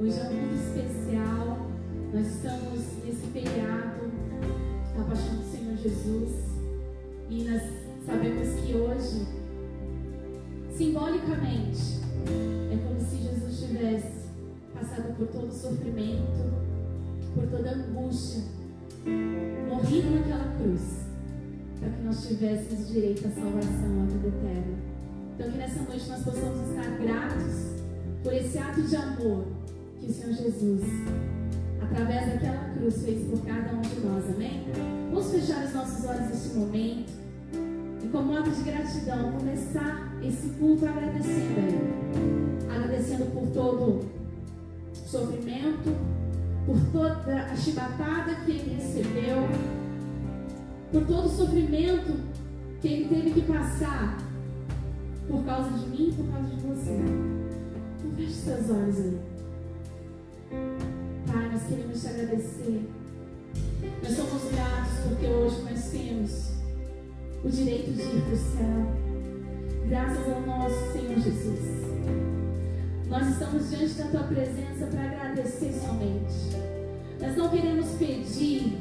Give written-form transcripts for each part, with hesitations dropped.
Hoje é muito especial. Nós estamos nesse feriado da Paixão do Senhor Jesus. E nós sabemos que hoje, simbolicamente, é como se Jesus tivesse passado por todo o sofrimento, por toda a angústia, morrido naquela cruz, para que nós tivéssemos direito à salvação, à vida eterna. Então que nessa noite nós possamos estar gratos por esse ato de amor que o Senhor Jesus, através daquela cruz, fez por cada um de nós, amém? Vamos fechar os nossos olhos neste momento e, como ato de gratidão, começar esse culto agradecendo a Ele, agradecendo por todo o sofrimento, por toda a chibatada que Ele recebeu, por todo o sofrimento que Ele teve que passar por causa de mim e por causa de você. Então feche seus olhos aí. Pai, nós queremos te agradecer. Nós somos gratos porque hoje nós temos o direito de ir para o céu, graças ao nosso Senhor Jesus. Nós estamos diante da tua presença para agradecer somente. Nós não queremos pedir,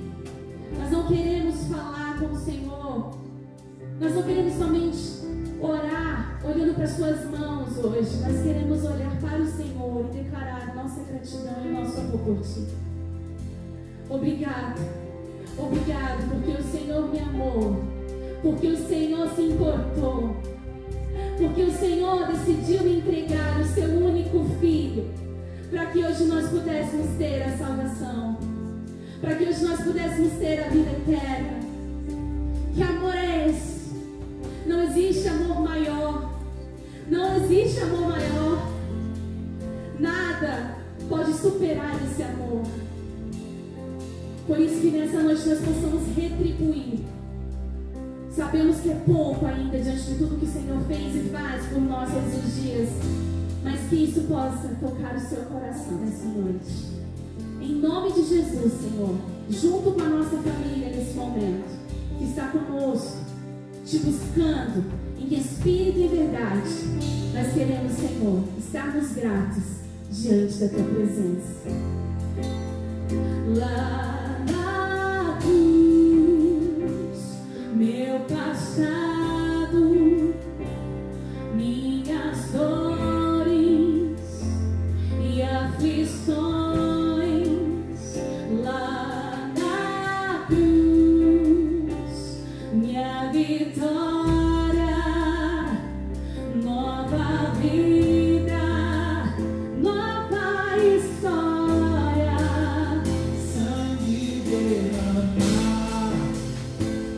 nós não queremos falar com o Senhor, nós não queremos somente orar olhando para as suas mãos hoje. Nós queremos olhar para o Senhor e declarar nossa gratidão e nosso amor por ti. Obrigado, obrigado porque o Senhor me amou, porque o Senhor se importou, porque o Senhor decidiu entregar o seu único filho para que hoje nós pudéssemos ter a salvação, para que hoje nós pudéssemos ter a vida eterna. Que amor é esse? Não existe amor maior. Não existe amor maior. Nada pode superar esse amor. Por isso que nessa noite nós possamos retribuir. Sabemos que é pouco ainda diante de tudo que o Senhor fez e faz por nós todos os dias. Mas que isso possa tocar o seu coração nessa noite. Em nome de Jesus, Senhor, junto com a nossa família nesse momento, que está conosco, te buscando em espírito e verdade, nós queremos, Senhor, estarmos gratos diante da tua presença. Lá na cruz, meu passado, minhas dores e aflições. Lá na cruz, minha vitória, nova vida, nova história. Sangue derramar,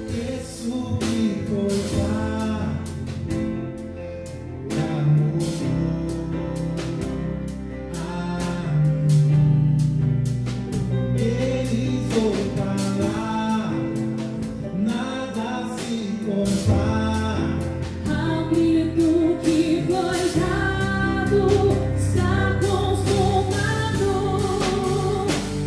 preço que cobrar, amor a mim. Eles vou falar, nada se compara Ao grito que foi dado, está consumado.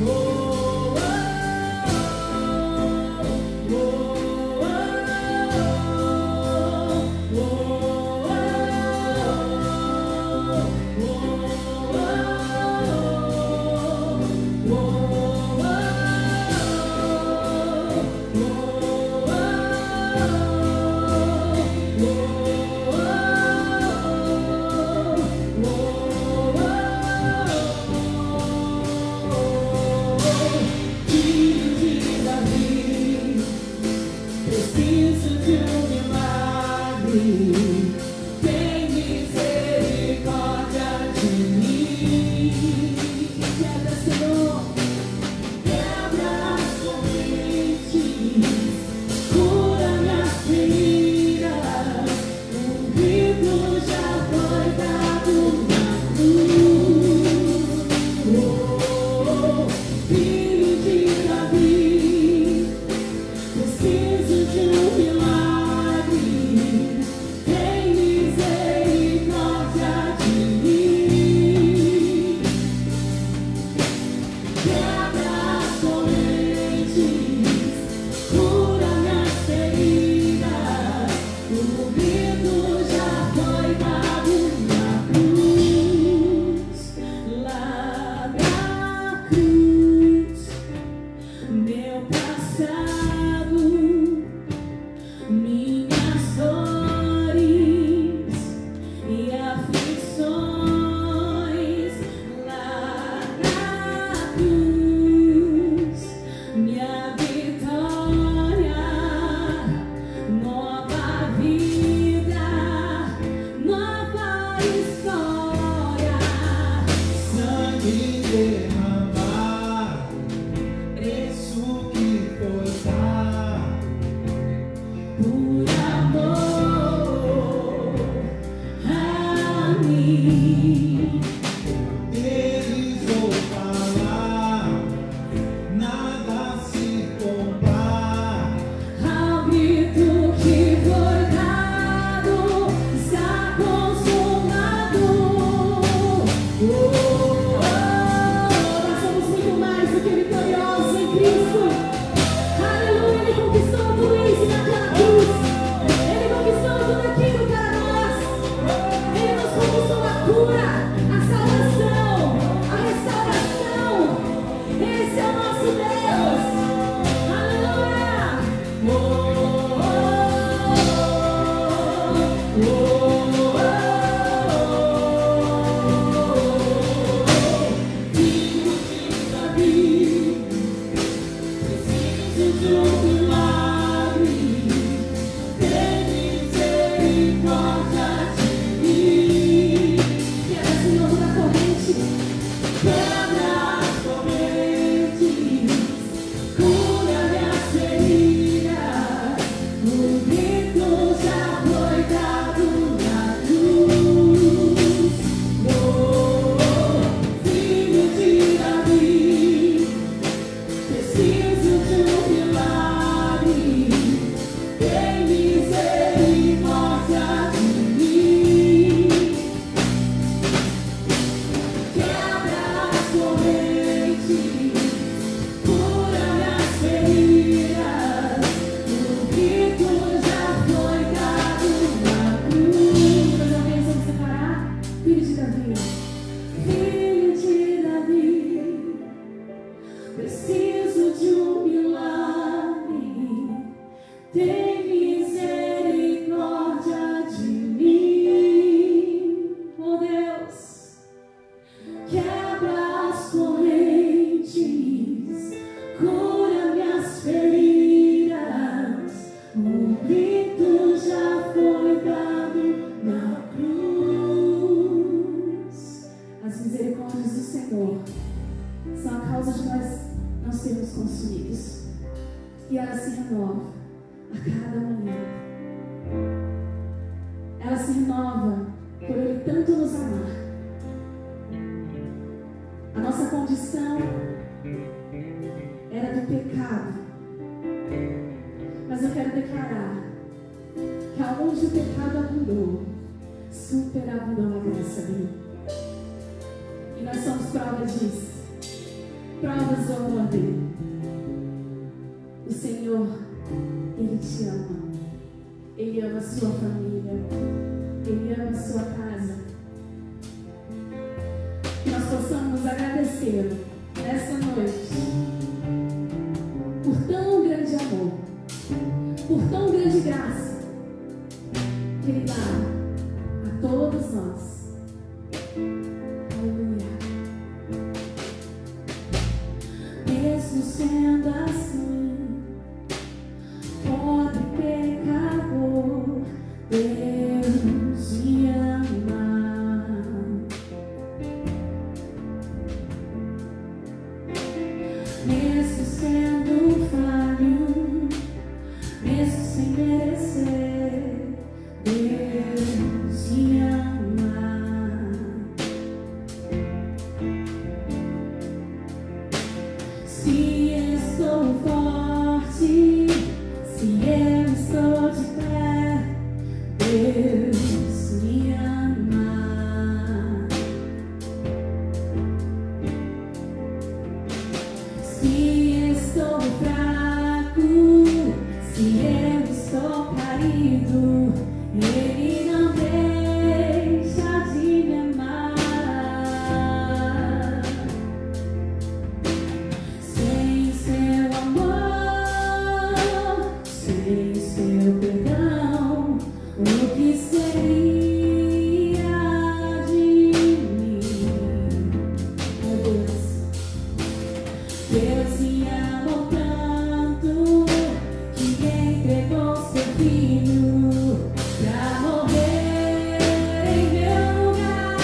Oh, oh, oh, oh, Filho de Davi, preciso de um milagre. Tem misericórdia de mim. Quebra, Senhor, quebra as correntes, cura minhas feridas. O grito já foi dado na cruz. Oh, filho de Davi, preciso de um milagre. Tem misericórdia de mim. derramar, preço que foi dar. Por amor a mim. Deles vou falar, nada se compara. Ao grito que foi dado, está consumado. Nós somos muito mais do que vitoriosos em Cristo. Aleluia, Ele conquistou tudo isso naquela cruz. Ele conquistou tudo aquilo para nós. Ele nos conquistou a cura, a salvação, a restauração. Esse é o nosso Deus. Aleluia. Filho de Davi, preciso de um milagre. Tem misericórdia de mim. Quebra, Senhor, toda corrente. Quebra as correntes. Cura minhas feridas. O grito já foi dado na cruz. Filho de Davi, preciso de um milagre. Tem misericórdia de mim. Quebra as correntes, cura minhas feridas. O grito já foi dado na cruz. Mais uma vez, vamos separar. Filho de Davi, filho de Davi, preciso de um milagre. Tem misericórdia de mim. Oh Deus, quebra as correntes, cura minhas feridas. O grito já foi dado na cruz. As misericórdias do Senhor são a causa de nós não sermos consumidos. E ela se renova a cada manhã. Ela se renova por Ele tanto nos amar. A nossa condição era do pecado. Mas eu quero declarar que aonde o pecado abundou, superabundou a graça dele. E nós somos prova disso. Provas do amor dele. O Senhor, Ele te ama. Ele ama a sua família. Ele ama a sua casa. Que nós possamos agradecer nessa noite por tão grande amor, por tão grande graça que Ele dá a todos nós. Aleluia. Mesmo sendo assim, pobre pecador, Deus me ama. Mesmo sendo falho, mesmo sem merecer, Deus me ama. Se estou forte, se eu estou de pé, Deus me ama. Se estou fraco, se eu estou caído, Ele não deixa de me amar. Sem seu amor, sem seu perdão, o que seria de mim? Meu Deus, Deus me amou tanto que entregou seu filho pra morrer em meu lugar.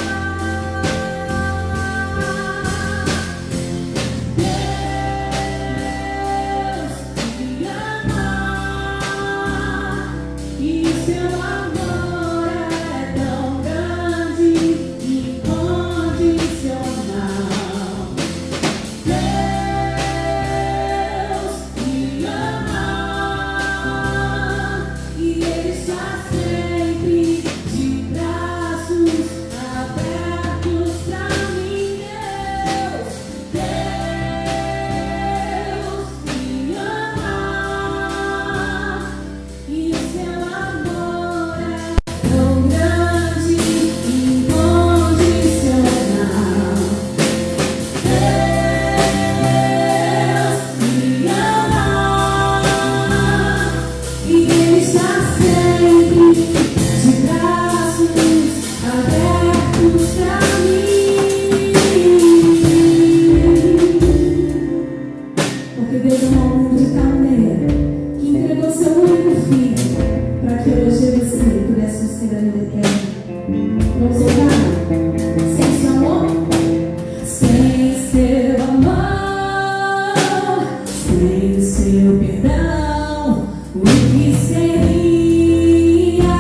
seu perdão, o que seria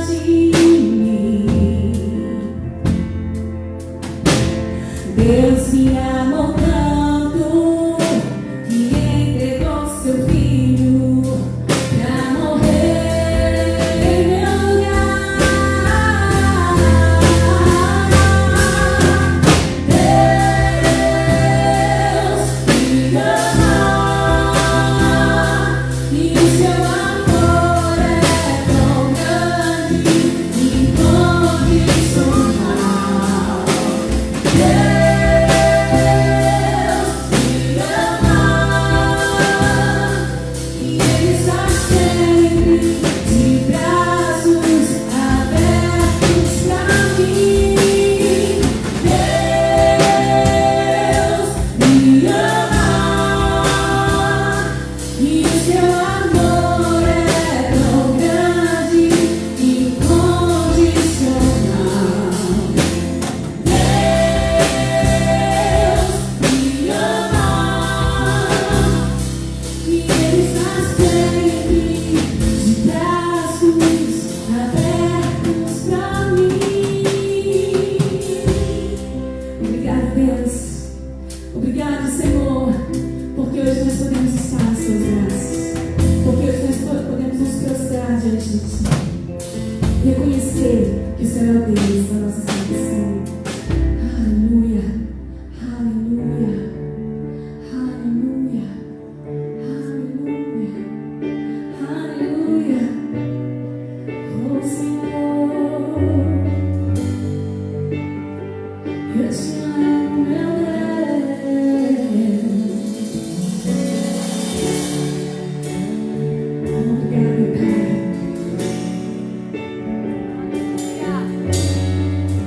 de mim? Deus me amou tanto que entregou seu filho pra morrer em meu lugar. Deus me ama e o seu amor é tão grande e incondicional. Deus me ama e Ele está sempre de braços abertos pra mim. Deus me ama e o seu amor é tão grande e incondicional. Deus me ama e Ele está sempre de braços abertos pra mim. Obrigada, Deus. Obrigado, Senhor, porque hoje nós podemos estar nos seus braços, porque hoje nós podemos nos prostrar diante de Ti, reconhecer que o Senhor é o Deus da nossa salvação. Aleluia, aleluia, aleluia, aleluia, aleluia. Oh, Senhor, eu te amo, meu Deus. Obrigado, Pai.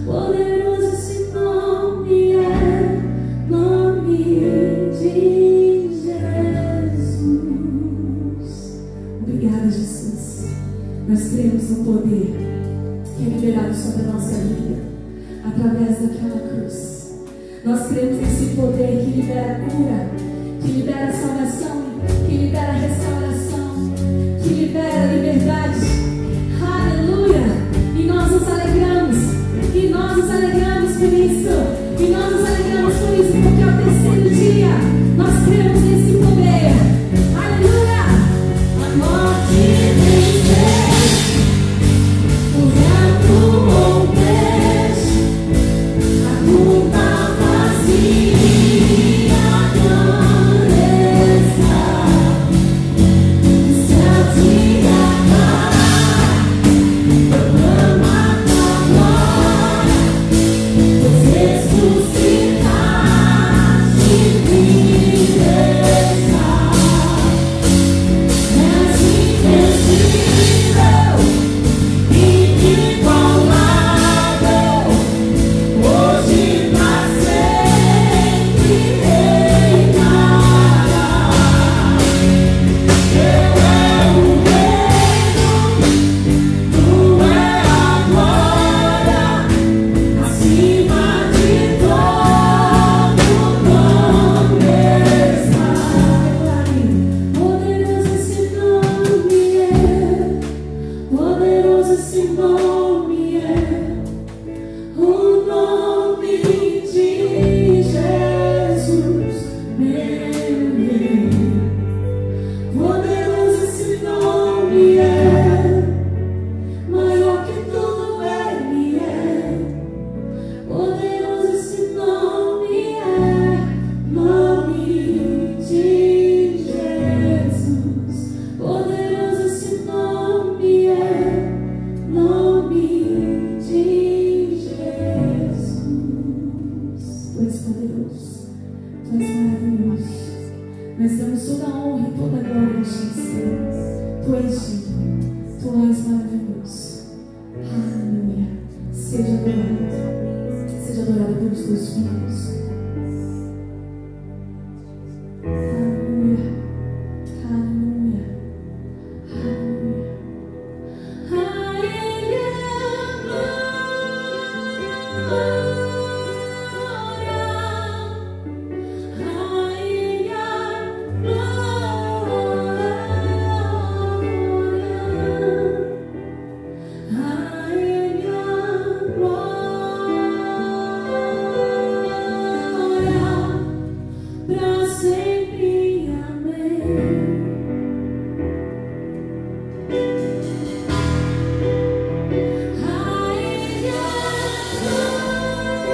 Poderoso esse nome é, nome de Jesus. Obrigada, Jesus. Nós cremos no poder que é liberado sobre a nossa vida através daquela cruz. Nós cremos nesse poder que libera cura, que libera salvação, que libera restauração, que libera liberdade. Aleluia! E nós nos alegramos, e nós nos alegramos por isso, e nós nos alegramos por isso, porque é o terceiro dia. Nós cremos nesse poder. Aleluia! A morte venceu, o vento rompeste, a culpa vazia grandeza, o céu te apaga, proclama tua glória, pois ressuscitaste viverás. És invencível, inigualável, hoje pra sempre reinarás. Teu é o reino, tu é a glória, acima de todo nome está. Poderoso esse nome é, poderoso esse nome é, o nome de Jesus, meu rei. Poderoso esse nome é, maior que tudo ele é. Poderoso esse nome é, nome de Jesus. Poderoso esse nome é, nome de Jesus. Tu és poderoso, tu és maravilhoso. Nós damos toda a honra e toda a glória a ti, Senhor. Tu és digno, tu és maravilhoso. Aleluia. Seja adorado pelos teus filhos. Aleluia. Aleluia. Aleluia. A Ele a glória. A Ele a glória. A Ele a glória, pra sempre. Amém. A Ele a glória.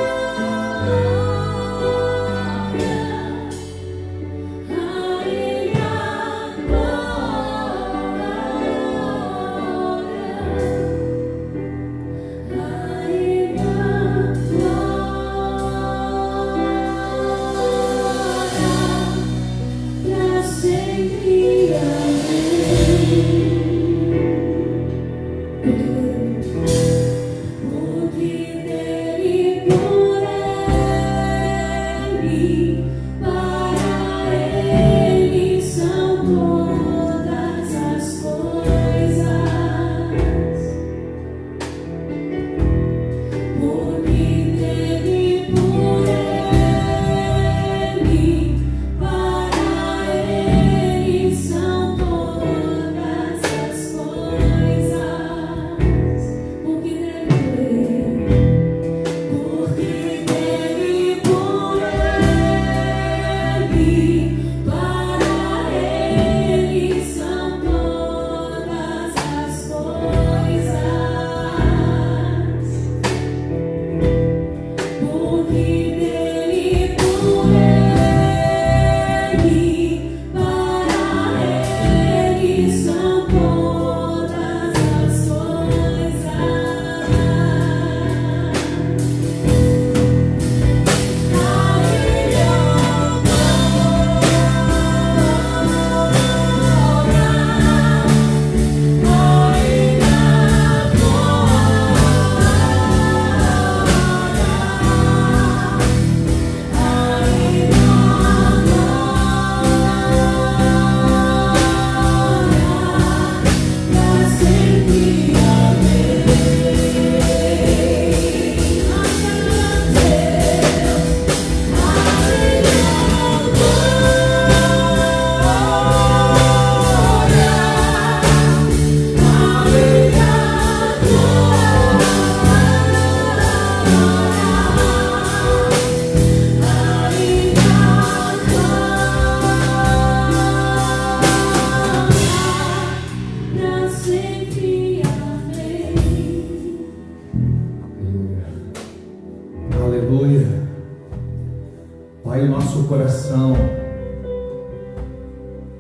Pai, o nosso coração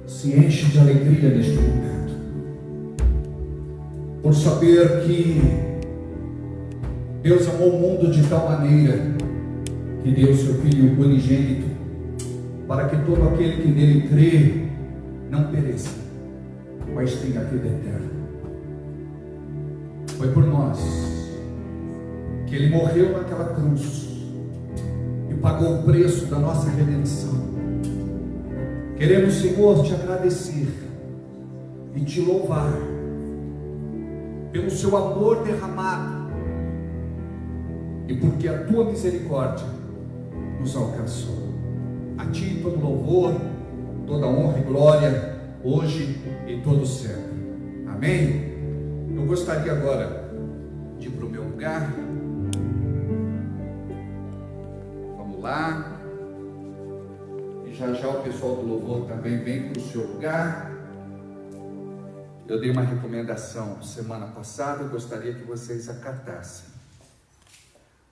se enche de alegria neste momento, por saber que Deus amou o mundo de tal maneira que deu seu Filho unigênito, para que todo aquele que nele crê não pereça, mas tenha vida eterna. Foi por nós que Ele morreu naquela cruz e pagou o preço da nossa redenção. Queremos, Senhor, te agradecer e te louvar pelo seu amor derramado e porque a tua misericórdia nos alcançou. A ti todo louvor, toda honra e glória, hoje e todo sempre. Amém? Eu gostaria agora de ir para o meu lugar. Vamos lá. E já já o pessoal do louvor também vem para o seu lugar. Eu dei uma recomendação semana passada, eu gostaria que vocês acatassem.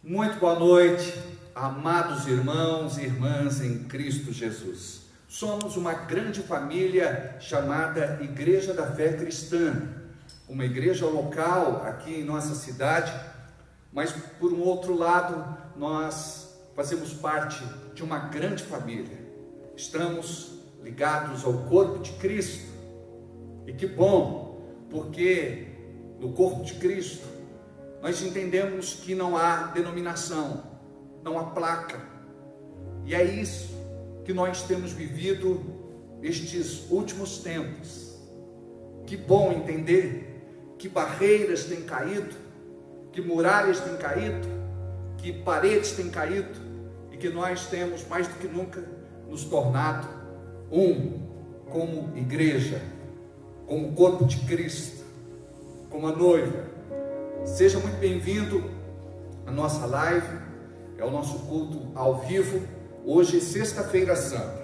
Muito boa noite, amados irmãos e irmãs em Cristo Jesus. Somos uma grande família chamada Igreja da Fé Cristã, uma igreja local aqui em nossa cidade, mas por um outro lado, nós fazemos parte de uma grande família. Estamos ligados ao corpo de Cristo. E que bom, porque no corpo de Cristo nós entendemos que não há denominação, não há placa. E é isso que nós temos vivido estes últimos tempos. Que bom entender que barreiras têm caído, que muralhas têm caído, que paredes têm caído e que nós temos mais do que nunca nos tornado um como igreja, como corpo de Cristo, como a noiva. Seja muito bem-vindo à nossa live, é o nosso culto ao vivo, hoje é sexta-feira santa.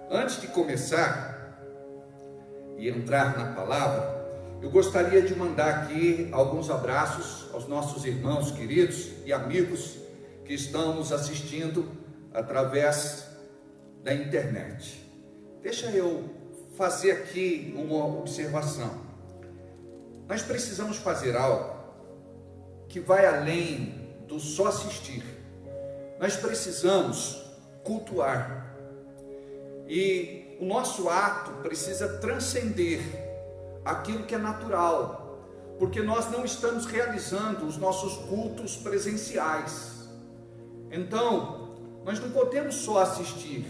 Antes de começar e entrar na palavra, eu gostaria de mandar aqui alguns abraços aos nossos irmãos queridos e amigos que estão nos assistindo através da internet. Deixa eu fazer aqui uma observação. Nós precisamos fazer algo que vai além do só assistir. Nós precisamos cultuar. E o nosso ato precisa transcender aquilo que é natural, porque nós não estamos realizando os nossos cultos presenciais. Então, nós não podemos só assistir,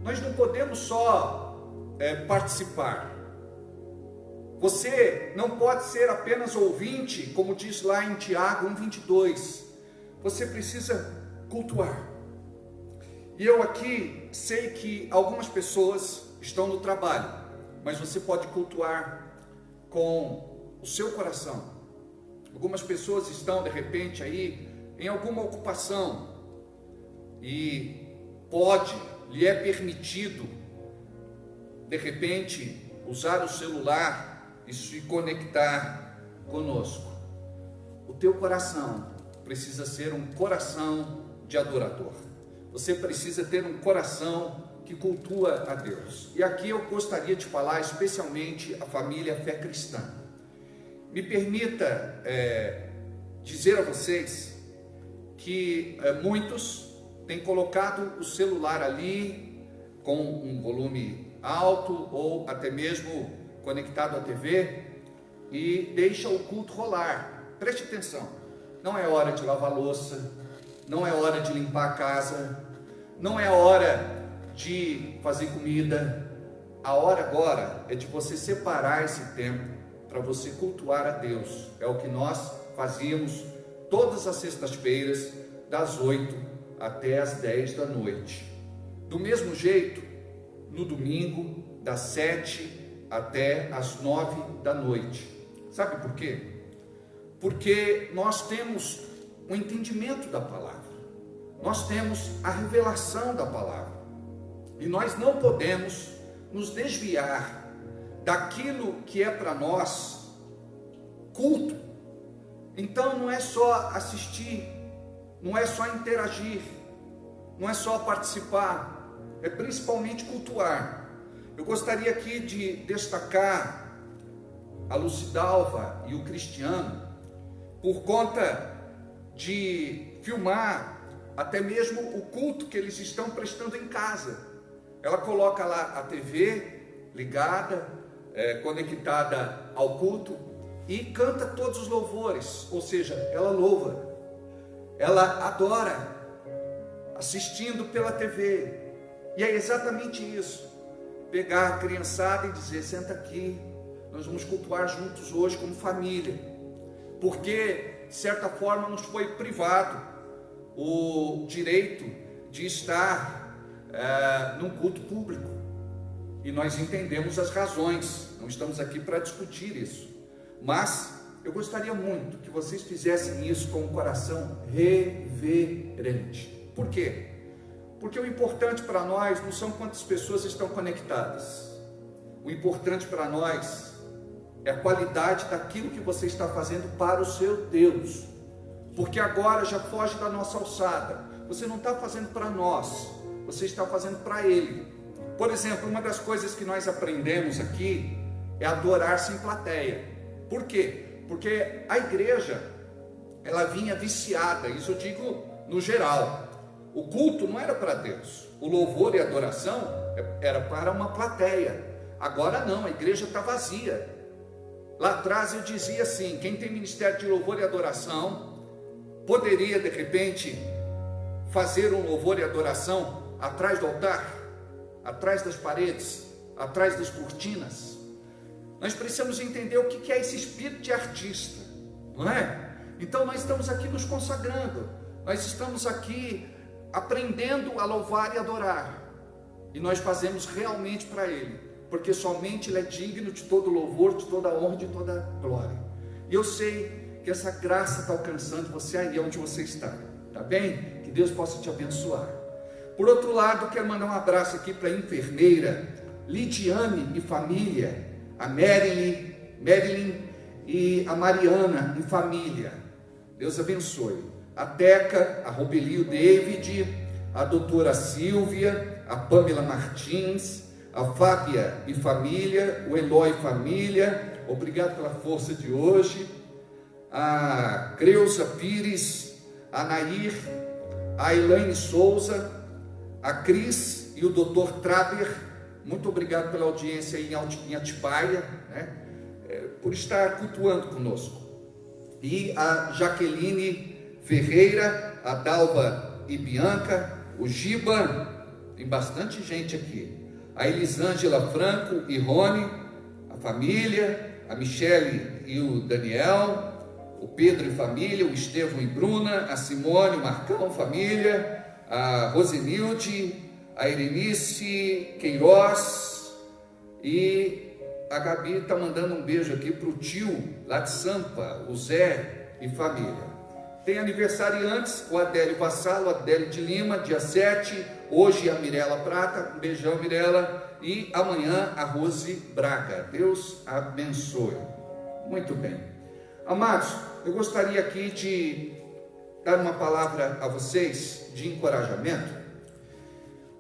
nós não podemos só participar. Você não pode ser apenas ouvinte, como diz lá em Tiago 1:22. Você precisa cultuar. E eu aqui sei que algumas pessoas estão no trabalho, mas você pode cultuar com o seu coração. Algumas pessoas estão de repente aí em alguma ocupação e lhe é permitido de repente usar o celular e se conectar conosco. O teu coração precisa ser um coração de adorador. Você precisa ter um coração que cultua a Deus. E aqui eu gostaria de falar especialmente a família Fé Cristã. Me permita dizer a vocês que muitos têm colocado o celular ali com um volume alto ou até mesmo conectado à TV e deixa o culto rolar. Preste atenção, não é hora de lavar louça, não é hora de limpar a casa, não é hora de fazer comida. A hora agora é de você separar esse tempo para você cultuar a Deus. É o que nós fazíamos todas as sextas-feiras, das 8 até as 10 da noite. Do mesmo jeito, no domingo, das 7 até as 9 da noite. Sabe por quê? Porque nós temos o entendimento da palavra. Nós temos a revelação da palavra. E nós não podemos nos desviar daquilo que é para nós culto. Então não é só assistir, não é só interagir, não é só participar, é principalmente cultuar. Eu gostaria aqui de destacar a Lucidalva e o Cristiano, por conta de filmar até mesmo o culto que eles estão prestando em casa. Ela coloca lá a TV ligada, conectada ao culto, e canta todos os louvores, ou seja, ela louva, ela adora, assistindo pela TV. E é exatamente isso, pegar a criançada e dizer: senta aqui, nós vamos cultuar juntos hoje como família, porque de certa forma nos foi privado o direito de estar num culto público, e nós entendemos as razões, não estamos aqui para discutir isso, mas eu gostaria muito que vocês fizessem isso com um coração reverente. Por quê? Porque o importante para nós não são quantas pessoas estão conectadas, o importante para nós é a qualidade daquilo que você está fazendo para o seu Deus, porque agora já foge da nossa alçada. Você não está fazendo para nós, você está fazendo para Ele. Por exemplo, uma das coisas que nós aprendemos aqui é adorar-se em plateia. Por quê? Porque a igreja, ela vinha viciada, isso eu digo no geral. O culto não era para Deus, o louvor e a adoração era para uma plateia. Agora não, a igreja está vazia. Lá atrás eu dizia assim: quem tem ministério de louvor e adoração poderia de repente fazer um louvor e adoração atrás do altar, atrás das paredes, atrás das cortinas. Nós precisamos entender o que é esse espírito de artista, não é? Então nós estamos aqui nos consagrando, nós estamos aqui aprendendo a louvar e adorar, e nós fazemos realmente para Ele, porque somente Ele é digno de todo louvor, de toda honra, de toda glória. E eu sei que essa graça está alcançando você aí onde você está, tá bem? Que Deus possa te abençoar. Por outro lado, quero mandar um abraço aqui para a enfermeira Lidiane e família, a Marilyn e a Mariana e família. Deus abençoe. A Teca, a Robelio David, a doutora Silvia, a Pamela Martins, a Fábia e família, o Eloy e família, obrigado pela força de hoje, a Creuza Pires, a Nair, a Elaine Souza, a Cris e o Dr. Traber. Muito obrigado pela audiência em Atibaia, né? Por estar cultuando conosco. E a Jaqueline Ferreira, a Dalva e Bianca, o Giba, tem bastante gente aqui. A Elisângela Franco e Rony, a família, a Michele e o Daniel, o Pedro e família, o Estevão e Bruna, a Simone, o Marcão, família, a Rosenilde, a Erenice Queiroz, e a Gabi está mandando um beijo aqui para o tio lá de Sampa, o Zé e família. Tem aniversariantes, o Adélio Vassalo, o Adélio de Lima, dia 7, hoje a Mirela Prata, um beijão Mirela, e amanhã a Rose Braga. Deus abençoe. Muito bem. Amados, eu gostaria aqui de dar uma palavra a vocês de encorajamento,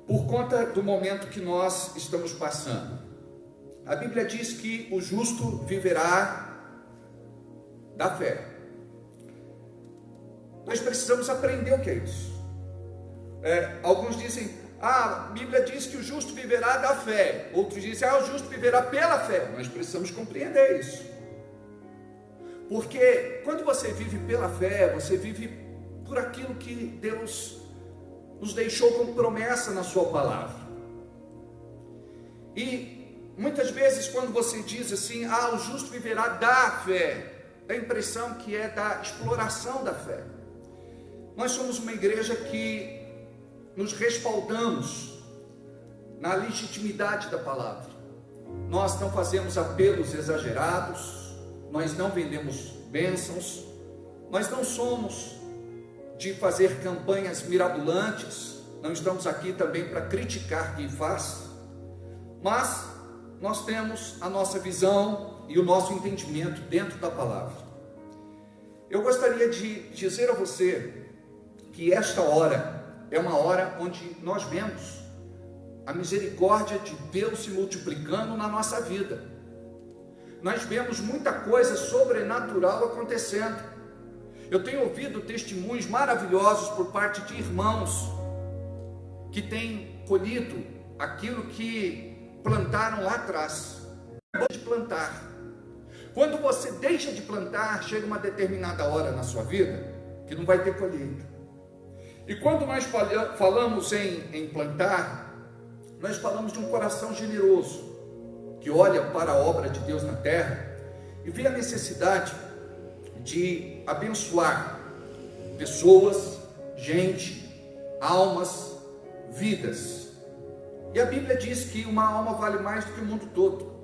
por conta do momento que nós estamos passando. A Bíblia diz que o justo viverá da fé. Nós precisamos aprender o que é isso. Alguns dizem: a Bíblia diz que o justo viverá da fé. Outros dizem: o justo viverá pela fé. Nós precisamos compreender isso. Porque quando você vive pela fé, você vive por aquilo que Deus nos deixou como promessa na sua palavra. E muitas vezes quando você diz assim: o justo viverá da fé, dá a impressão que é da exploração da fé. Nós somos uma igreja que nos respaldamos na legitimidade da palavra. Nós não fazemos apelos exagerados, nós não vendemos bênçãos, nós não somos de fazer campanhas mirabolantes, não estamos aqui também para criticar quem faz, mas nós temos a nossa visão e o nosso entendimento dentro da palavra. Eu gostaria de dizer a você que esta hora é uma hora onde nós vemos a misericórdia de Deus se multiplicando na nossa vida. Nós vemos muita coisa sobrenatural acontecendo. Eu tenho ouvido testemunhos maravilhosos por parte de irmãos que têm colhido aquilo que plantaram lá atrás. De plantar. Quando você deixa de plantar, chega uma determinada hora na sua vida que não vai ter colheita. E quando nós falamos em plantar, nós falamos de um coração generoso, que olha para a obra de Deus na terra e vê a necessidade de abençoar pessoas, gente, almas, vidas. E a Bíblia diz que uma alma vale mais do que o mundo todo.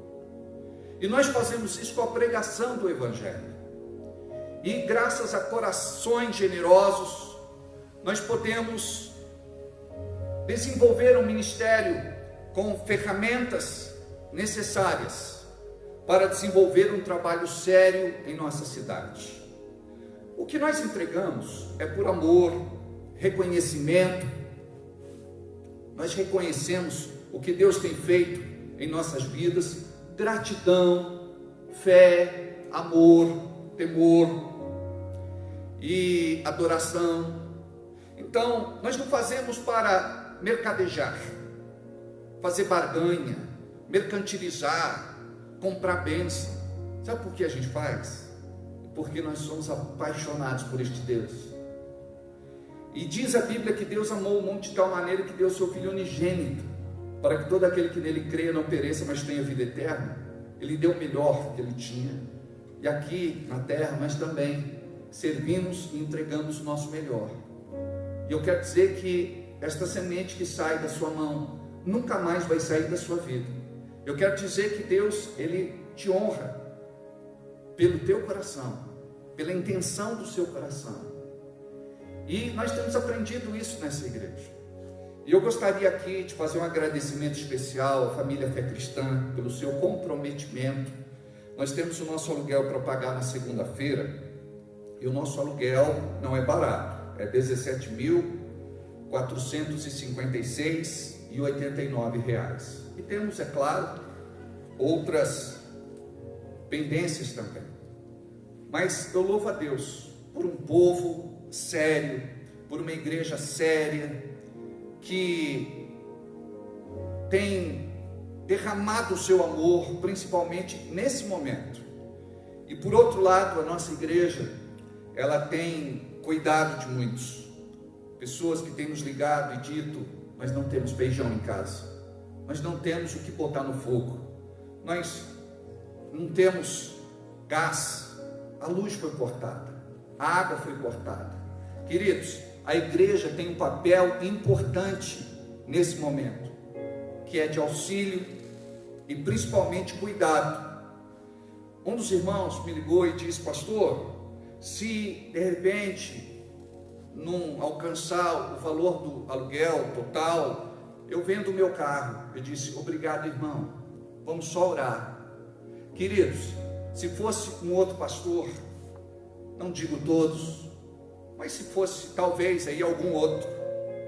E nós fazemos isso com a pregação do Evangelho. E graças a corações generosos, nós podemos desenvolver um ministério com ferramentas necessárias para desenvolver um trabalho sério em nossa cidade. O que nós entregamos é por amor, reconhecimento. Nós reconhecemos o que Deus tem feito em nossas vidas, gratidão, fé, amor, temor e adoração. Então, nós não fazemos para mercadejar, fazer barganha, mercantilizar, comprar bênção. Sabe por que a gente faz? Porque nós somos apaixonados por este Deus. E diz a Bíblia que Deus amou o mundo de tal maneira que deu seu Filho unigênito, para que todo aquele que nele creia não pereça, mas tenha vida eterna. Ele deu o melhor que ele tinha. E aqui na terra nós também servimos e entregamos o nosso melhor. E eu quero dizer que esta semente que sai da sua mão nunca mais vai sair da sua vida. Eu quero dizer que Deus, Ele te honra pelo teu coração, pela intenção do seu coração. E nós temos aprendido isso nessa igreja. E eu gostaria aqui de fazer um agradecimento especial à família Fé Cristã pelo seu comprometimento. Nós temos o nosso aluguel para pagar na segunda-feira, e o nosso aluguel não é barato. É R$17.456,89. E temos, é claro, outras pendências também. Mas eu louvo a Deus por um povo sério, por uma igreja séria, que tem derramado o seu amor, principalmente nesse momento. E por outro lado, a nossa igreja, ela tem cuidado de muitos, pessoas que têm nos ligado e dito: nós não temos feijão em casa, nós não temos o que botar no fogo, nós não temos gás, a luz foi cortada, a água foi cortada. Queridos, a igreja tem um papel importante nesse momento, que é de auxílio e principalmente cuidado. Um dos irmãos me ligou e disse: pastor, se de repente não alcançar o valor do aluguel total, eu vendo o meu carro. Eu disse: obrigado, irmão, vamos só orar. Queridos, se fosse um outro pastor, não digo todos, mas se fosse talvez aí algum outro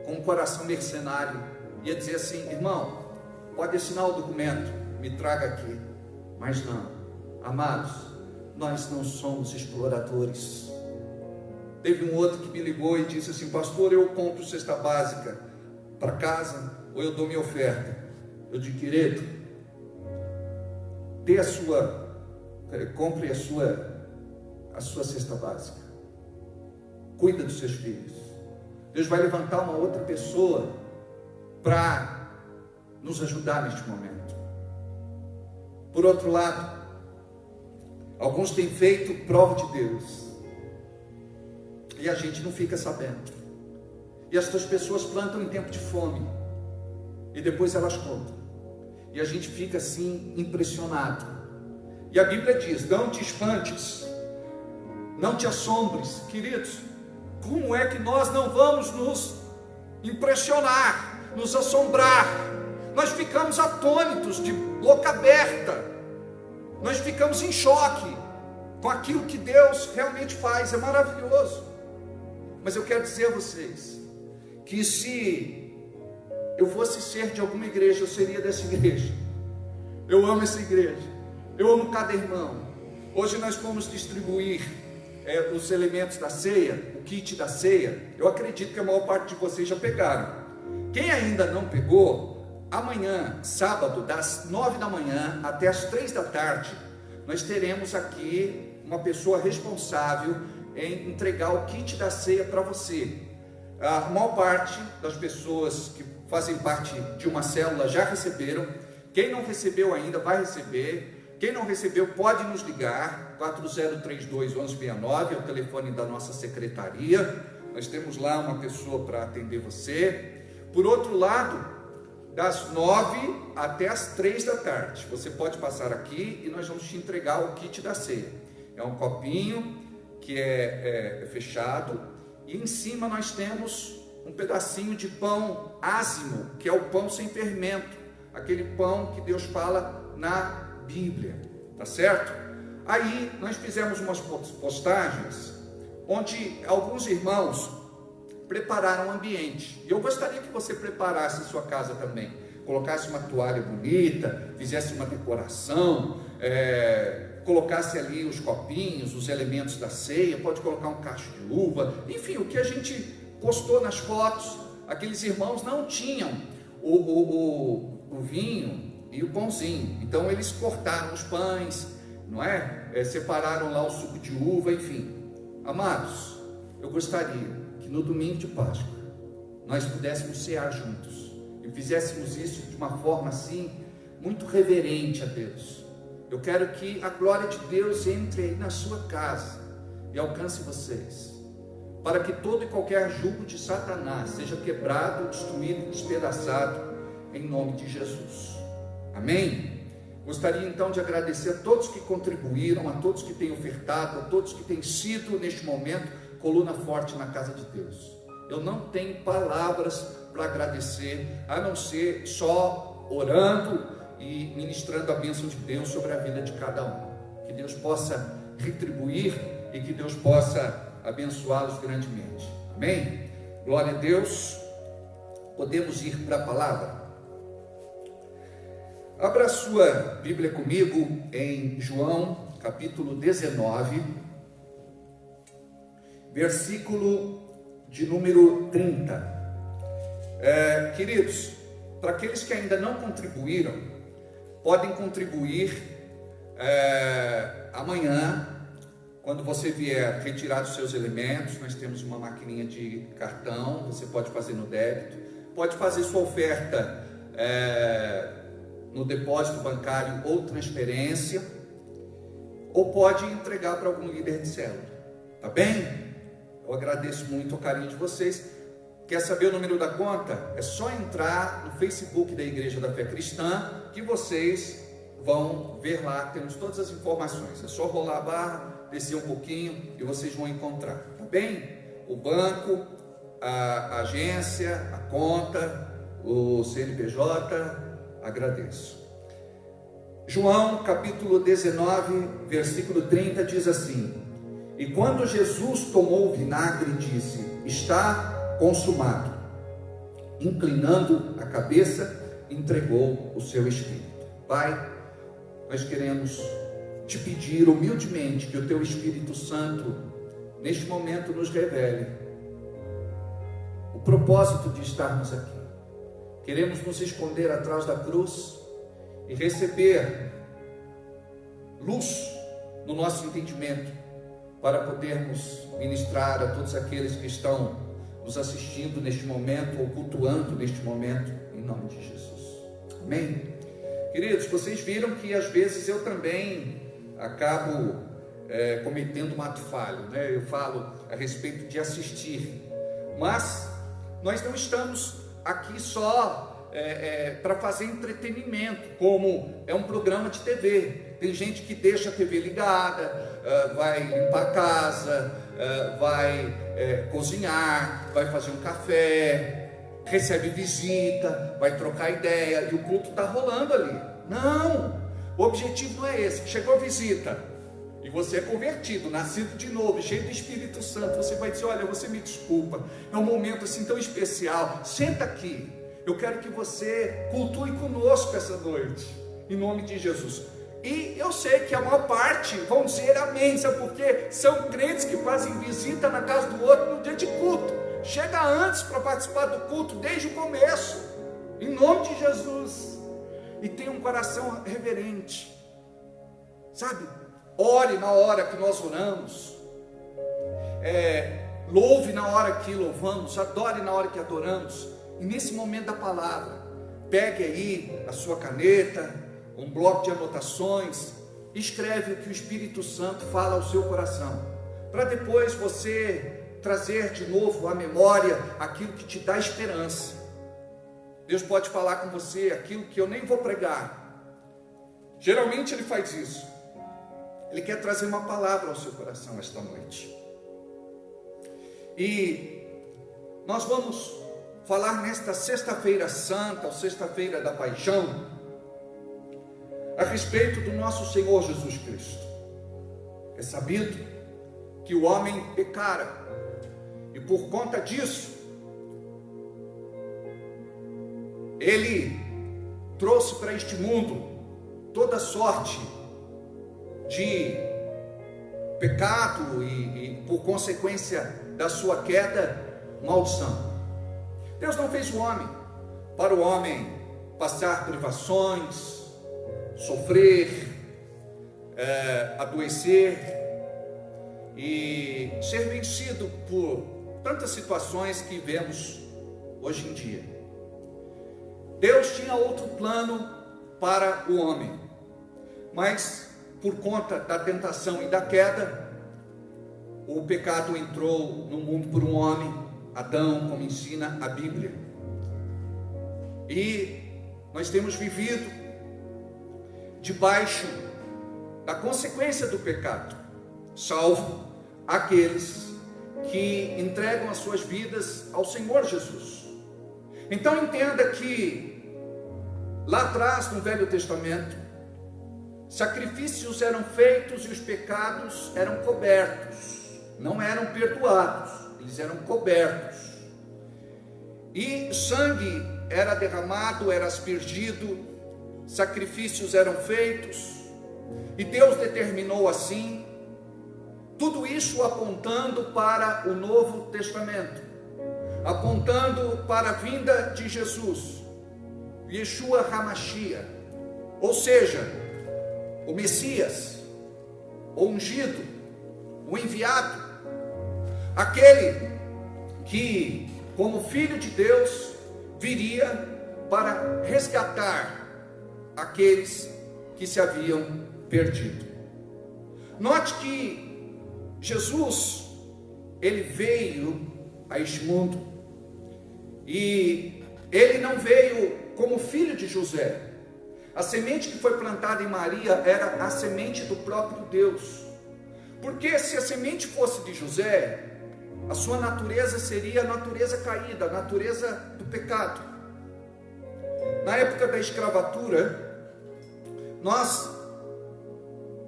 com um coração mercenário, ia dizer assim: irmão, pode assinar o documento, me traga aqui. Mas não, amados, nós não somos exploradores. Teve um outro que me ligou e disse assim: pastor, eu compro cesta básica para casa ou eu dou minha oferta? Eu digo: querido, compre a sua cesta básica, cuida dos seus filhos. Deus vai levantar uma outra pessoa para nos ajudar neste momento. Por outro lado, alguns têm feito prova de Deus e a gente não fica sabendo. E essas pessoas plantam em tempo de fome e depois elas contam, e a gente fica assim impressionado. E a Bíblia diz: não te espantes, não te assombres. Queridos, como é que nós não vamos nos impressionar, nos assombrar? Nós ficamos atônitos, de boca aberta, nós ficamos em choque com aquilo que Deus realmente faz. É maravilhoso. Mas eu quero dizer a vocês que se eu fosse ser de alguma igreja, eu seria dessa igreja. Eu amo essa igreja, eu amo cada irmão. Hoje nós vamos distribuir os elementos da ceia, o kit da ceia. Eu acredito que a maior parte de vocês já pegaram. Quem ainda não pegou, amanhã, sábado, das 9 da manhã até as 3 da tarde, nós teremos aqui uma pessoa responsável em entregar o kit da ceia para você. A maior parte das pessoas que fazem parte de uma célula já receberam. Quem não recebeu ainda vai receber. Quem não recebeu pode nos ligar, 4032-1169, é o telefone da nossa secretaria. Nós temos lá uma pessoa para atender você. Por outro lado, das 9 até as 3 da tarde, você pode passar aqui e nós vamos te entregar o kit da ceia. É um copinho que é fechado, e em cima nós temos um pedacinho de pão ázimo, que é o pão sem fermento, aquele pão que Deus fala na Bíblia, tá certo? Aí nós fizemos umas postagens onde alguns irmãos prepararam o ambiente, e eu gostaria que você preparasse a sua casa também, colocasse uma toalha bonita, fizesse uma decoração, colocasse ali os copinhos, os elementos da ceia, pode colocar um cacho de uva, enfim, o que a gente postou nas fotos. Aqueles irmãos não tinham o vinho e o pãozinho, então eles cortaram os pães, não é? Separaram lá o suco de uva, enfim. Amados, eu gostaria que no domingo de Páscoa nós pudéssemos cear juntos e fizéssemos isso de uma forma assim, muito reverente a Deus. Eu quero que a glória de Deus entre aí na sua casa e alcance vocês, para que todo e qualquer jugo de Satanás seja quebrado, destruído, despedaçado, em nome de Jesus. Amém? Gostaria então de agradecer a todos que contribuíram, a todos que têm ofertado, a todos que têm sido neste momento coluna forte na casa de Deus. Eu não tenho palavras para agradecer, a não ser só orando e ministrando a bênção de Deus sobre a vida de cada um. Que Deus possa retribuir e que Deus possa abençoá-los grandemente. Amém? Glória a Deus. Podemos ir para a palavra? Abra a sua Bíblia comigo em João, capítulo 19, versículo de número 30. Queridos, para aqueles que ainda não contribuíram, podem contribuir amanhã, quando você vier retirar os seus elementos. Nós temos uma maquininha de cartão, você pode fazer no débito, pode fazer sua oferta no depósito bancário ou transferência, ou pode entregar para algum líder de célula, tá bem? Eu agradeço muito o carinho de vocês. Quer saber o número da conta? É só entrar no Facebook da Igreja da Fé Cristã, que vocês vão ver lá, temos todas as informações. É só rolar a barra, descer um pouquinho e vocês vão encontrar, tá bem? O banco, a agência, a conta, o CNPJ. Agradeço. João capítulo 19, versículo 30 diz assim: e quando Jesus tomou o vinagre, disse: está consumado. Inclinando a cabeça, entregou o seu espírito. Pai, nós queremos te pedir humildemente que o teu Espírito Santo neste momento nos revele o propósito de estarmos aqui. Queremos nos esconder atrás da cruz e receber luz no nosso entendimento, para podermos ministrar a todos aqueles que estão nos assistindo neste momento, ou cultuando neste momento, em nome de Jesus. Amém? Queridos, vocês viram que às vezes eu também acabo cometendo um ato falho, né? Eu falo a respeito de assistir, mas nós não estamos aqui só para fazer entretenimento, como é um programa de TV. Tem gente que deixa a TV ligada, vai limpar a casa, vai cozinhar, vai fazer um café, recebe visita, vai trocar ideia e o culto está rolando ali. Não, o objetivo não é esse. Chegou a visita e você é convertido, nascido de novo, cheio do Espírito Santo, você vai dizer: olha, você me desculpa, é um momento assim tão especial, senta aqui, eu quero que você cultue conosco essa noite, em nome de Jesus. E eu sei que a maior parte vão dizer amém, sabe por quê? São crentes que fazem visita na casa do outro no dia de culto, chega antes para participar do culto desde o começo, em nome de Jesus, e tem um coração reverente, sabe? Ore na hora que nós oramos, louve na hora que louvamos, adore na hora que adoramos. E nesse momento da palavra, pegue aí a sua caneta, um bloco de anotações, escreve o que o Espírito Santo fala ao seu coração, para depois você trazer de novo à memória aquilo que te dá esperança. Deus pode falar com você aquilo que eu nem vou pregar. Geralmente Ele faz isso. Ele quer trazer uma palavra ao seu coração esta noite. E nós vamos falar nesta sexta-feira santa, ou sexta-feira da paixão, a respeito do nosso Senhor Jesus Cristo. É sabido que o homem pecara, e por conta disso, ele trouxe para este mundo toda sorte de pecado e por consequência da sua queda, maldição. Deus não fez o homem para o homem passar privações, sofrer, adoecer e ser vencido por tantas situações que vemos hoje em dia. Deus tinha outro plano para o homem, mas por conta da tentação e da queda, o pecado entrou no mundo por um homem, Adão, como ensina a Bíblia. E nós temos vivido debaixo da consequência do pecado, salvo aqueles que entregam as suas vidas ao Senhor Jesus. Então entenda que lá atrás, no Velho Testamento, sacrifícios eram feitos e os pecados eram cobertos, não eram perdoados, eles eram cobertos, e sangue era derramado, era aspergido, sacrifícios eram feitos, e Deus determinou assim, tudo isso apontando para o Novo Testamento, apontando para a vinda de Jesus, Yeshua HaMashiach, ou seja, o Messias, o ungido, o enviado, aquele que, como Filho de Deus, viria para resgatar aqueles que se haviam perdido. Note que Jesus, ele veio a este mundo, e ele não veio como filho de José. A semente que foi plantada em Maria era a semente do próprio Deus, porque se a semente fosse de José, a sua natureza seria a natureza caída, a natureza do pecado. Na época da escravatura, nós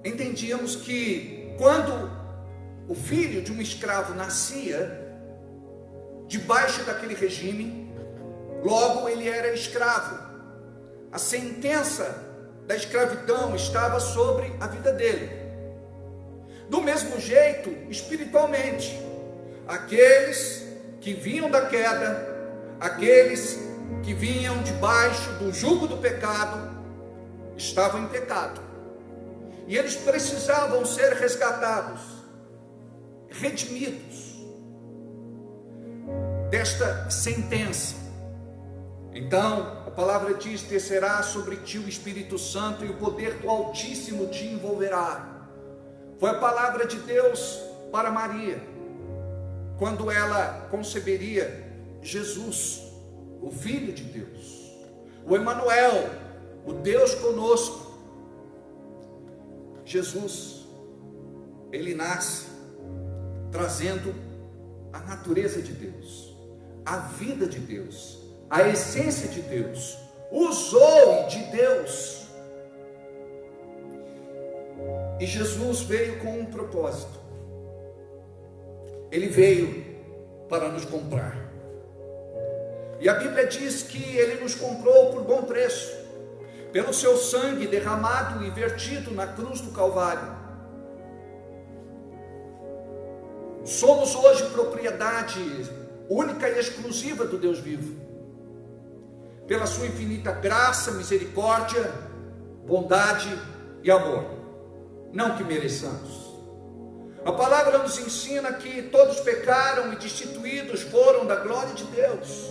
entendíamos que quando o filho de um escravo nascia debaixo daquele regime, logo ele era escravo. A sentença da escravidão estava sobre a vida dele. Do mesmo jeito, espiritualmente, aqueles que vinham da queda, aqueles que vinham debaixo do jugo do pecado, estavam em pecado, e eles precisavam ser resgatados, redimidos desta sentença. Então a palavra diz: descerá sobre ti o Espírito Santo e o poder do Altíssimo te envolverá. Foi a palavra de Deus para Maria, quando ela conceberia Jesus, o Filho de Deus, o Emanuel, o Deus conosco. Jesus, ele nasce trazendo a natureza de Deus, a vida de Deus, a essência de Deus, o zoe de Deus. E Jesus veio com um propósito. Ele veio para nos comprar. E a Bíblia diz que Ele nos comprou por bom preço, pelo seu sangue derramado e vertido na cruz do Calvário. Somos hoje propriedade única e exclusiva do Deus vivo, pela sua infinita graça, misericórdia, bondade e amor, não que mereçamos. A palavra nos ensina que todos pecaram e destituídos foram da glória de Deus.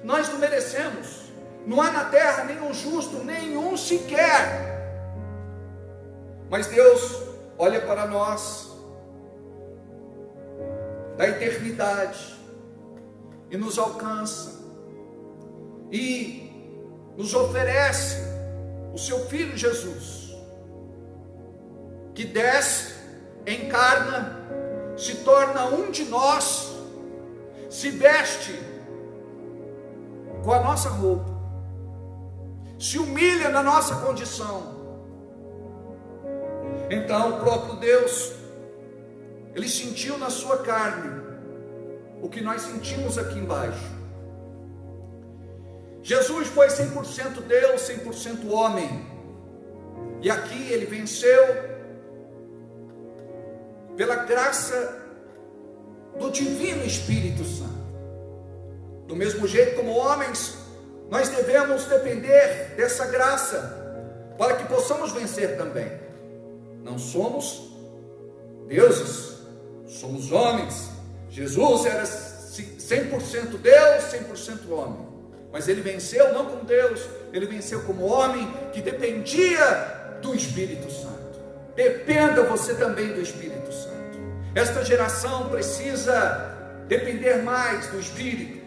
Nós não merecemos, não há na terra nenhum justo, nenhum sequer. Mas Deus olha para nós da eternidade e nos alcança e nos oferece o seu Filho Jesus, que desce, encarna, se torna um de nós, se veste com a nossa roupa, se humilha na nossa condição. Então o próprio Deus, Ele sentiu na sua carne o que nós sentimos aqui embaixo. Jesus foi 100% Deus, 100% homem, e aqui Ele venceu pela graça do Divino Espírito Santo. Do mesmo jeito como homens, nós devemos depender dessa graça, para que possamos vencer também. Não somos deuses, somos homens. Jesus era 100% Deus, 100% homem, mas Ele venceu não como Deus, Ele venceu como homem, que dependia do Espírito Santo. Dependa você também do Espírito Santo. Esta geração precisa depender mais do Espírito,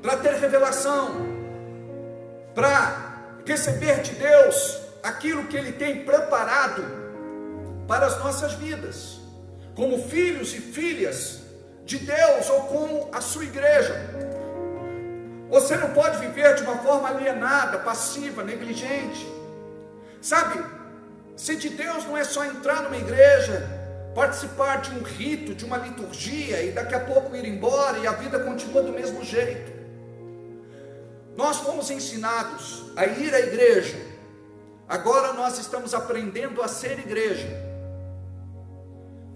para ter revelação, para receber de Deus aquilo que Ele tem preparado para as nossas vidas, como filhos e filhas de Deus, ou como a sua igreja. Você não pode viver de uma forma alienada, passiva, negligente. Sabe, ser de Deus não é só entrar numa igreja, participar de um rito, de uma liturgia, e daqui a pouco ir embora e a vida continua do mesmo jeito. Nós fomos ensinados a ir à igreja, agora nós estamos aprendendo a ser igreja.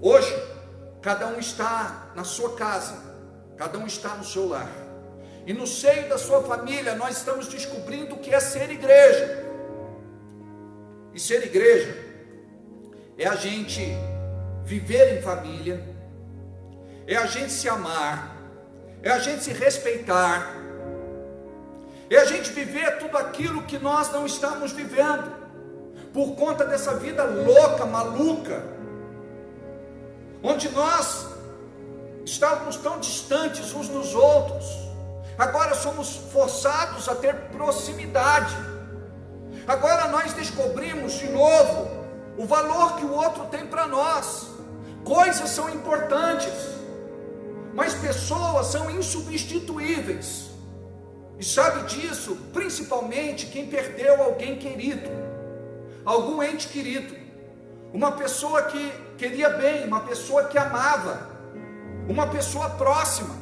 Hoje, cada um está na sua casa, cada um está no seu lar, e no seio da sua família nós estamos descobrindo o que é ser igreja. E ser igreja é a gente viver em família, é a gente se amar, é a gente se respeitar, é a gente viver tudo aquilo que nós não estamos vivendo, por conta dessa vida louca, maluca, onde nós estávamos tão distantes uns dos outros, agora somos forçados a ter proximidade. Agora nós descobrimos de novo o valor que o outro tem para nós. Coisas são importantes, mas pessoas são insubstituíveis. E sabe disso principalmente quem perdeu alguém querido, algum ente querido, uma pessoa que queria bem, uma pessoa que amava, uma pessoa próxima.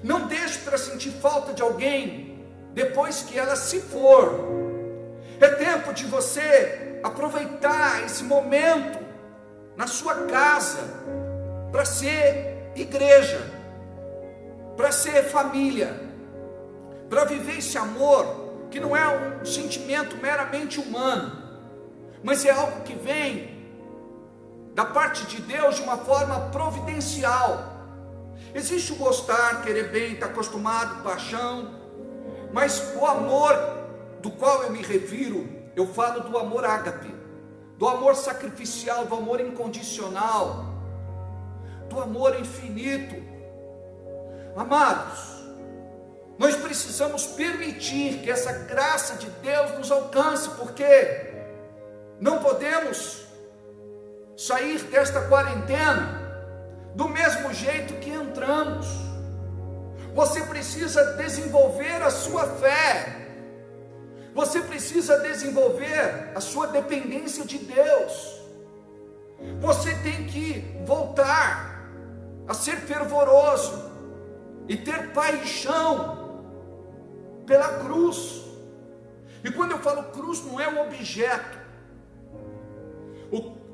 Não deixe para sentir falta de alguém depois que ela se for. É tempo de você aproveitar esse momento na sua casa para ser igreja, para ser família, para viver esse amor que não é um sentimento meramente humano, mas é algo que vem da parte de Deus de uma forma providencial. Existe o gostar, querer bem, estar acostumado, paixão, mas o amor do qual eu me refiro, eu falo do amor ágape, do amor sacrificial, do amor incondicional, do amor infinito. Amados, nós precisamos permitir que essa graça de Deus nos alcance, porque não podemos sair desta quarentena do mesmo jeito que entramos. Você precisa desenvolver a sua fé. Você precisa desenvolver a sua dependência de Deus. Você tem que voltar a ser fervoroso e ter paixão pela cruz. E quando eu falo cruz, não é um objeto.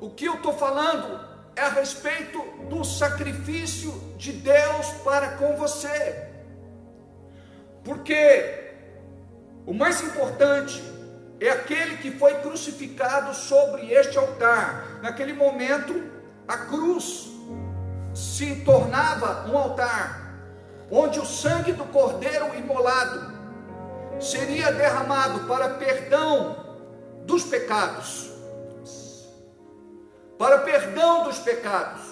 O que eu estou falando é a respeito do sacrifício de Deus para com você. Porque o mais importante é aquele que foi crucificado sobre este altar. Naquele momento, a cruz se tornava um altar, onde o sangue do cordeiro imolado seria derramado para perdão dos pecados. Para perdão dos pecados.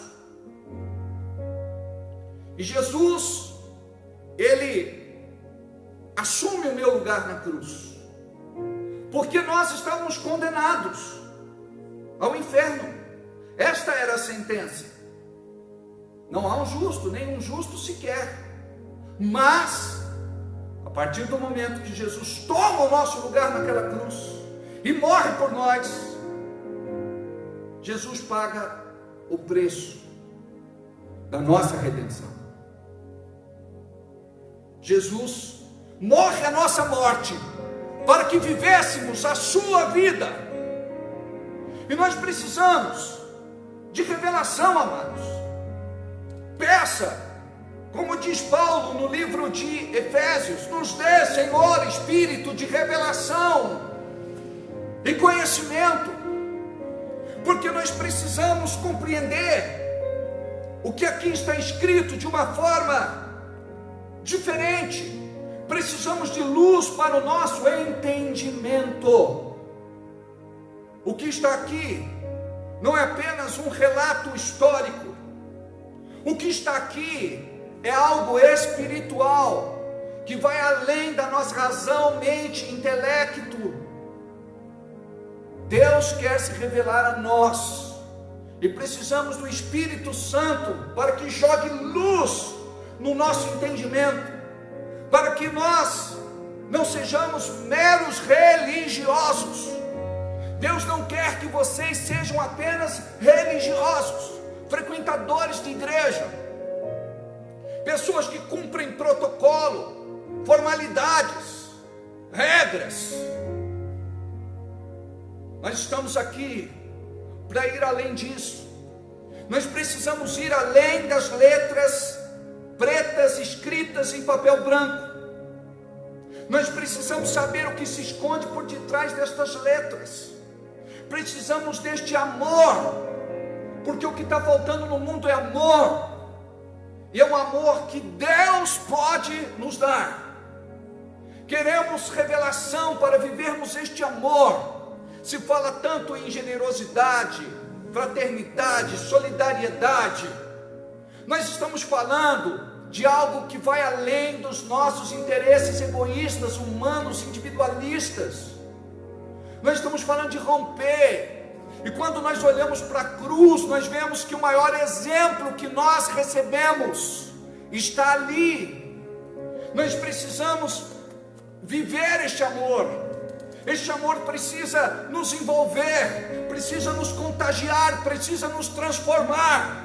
E Jesus, Ele assume o meu lugar na cruz, porque nós estávamos condenados ao inferno. Esta era a sentença. Não há um justo, nem um justo sequer. Mas, a partir do momento que Jesus toma o nosso lugar naquela cruz e morre por nós, Jesus paga o preço da nossa redenção. Jesus morre a nossa morte para que vivêssemos a sua vida. E nós precisamos de revelação, amados. Peça, como diz Paulo no livro de Efésios, nos dê, Senhor, espírito de revelação e conhecimento, porque nós precisamos compreender o que aqui está escrito de uma forma diferente. Precisamos de luz para o nosso entendimento. O que está aqui não é apenas um relato histórico. O que está aqui é algo espiritual, que vai além da nossa razão, mente, intelecto. Deus quer se revelar a nós, e precisamos do Espírito Santo para que jogue luz no nosso entendimento, para que nós não sejamos meros religiosos. Deus não quer que vocês sejam apenas religiosos, frequentadores de igreja, pessoas que cumprem protocolo, formalidades, regras. Nós estamos aqui para ir além disso. Nós precisamos ir além das letras pretas escritas em papel branco. Nós precisamos saber o que se esconde por detrás destas letras. Precisamos deste amor, porque o que está faltando no mundo é amor, e é um amor que Deus pode nos dar. Queremos revelação para vivermos este amor. Se fala tanto em generosidade, fraternidade, solidariedade. Nós estamos falando de algo que vai além dos nossos interesses egoístas, humanos, individualistas. Nós estamos falando de romper. E quando nós olhamos para a cruz, nós vemos que o maior exemplo que nós recebemos está ali. Nós precisamos viver este amor. Este amor precisa nos envolver, precisa nos contagiar, precisa nos transformar.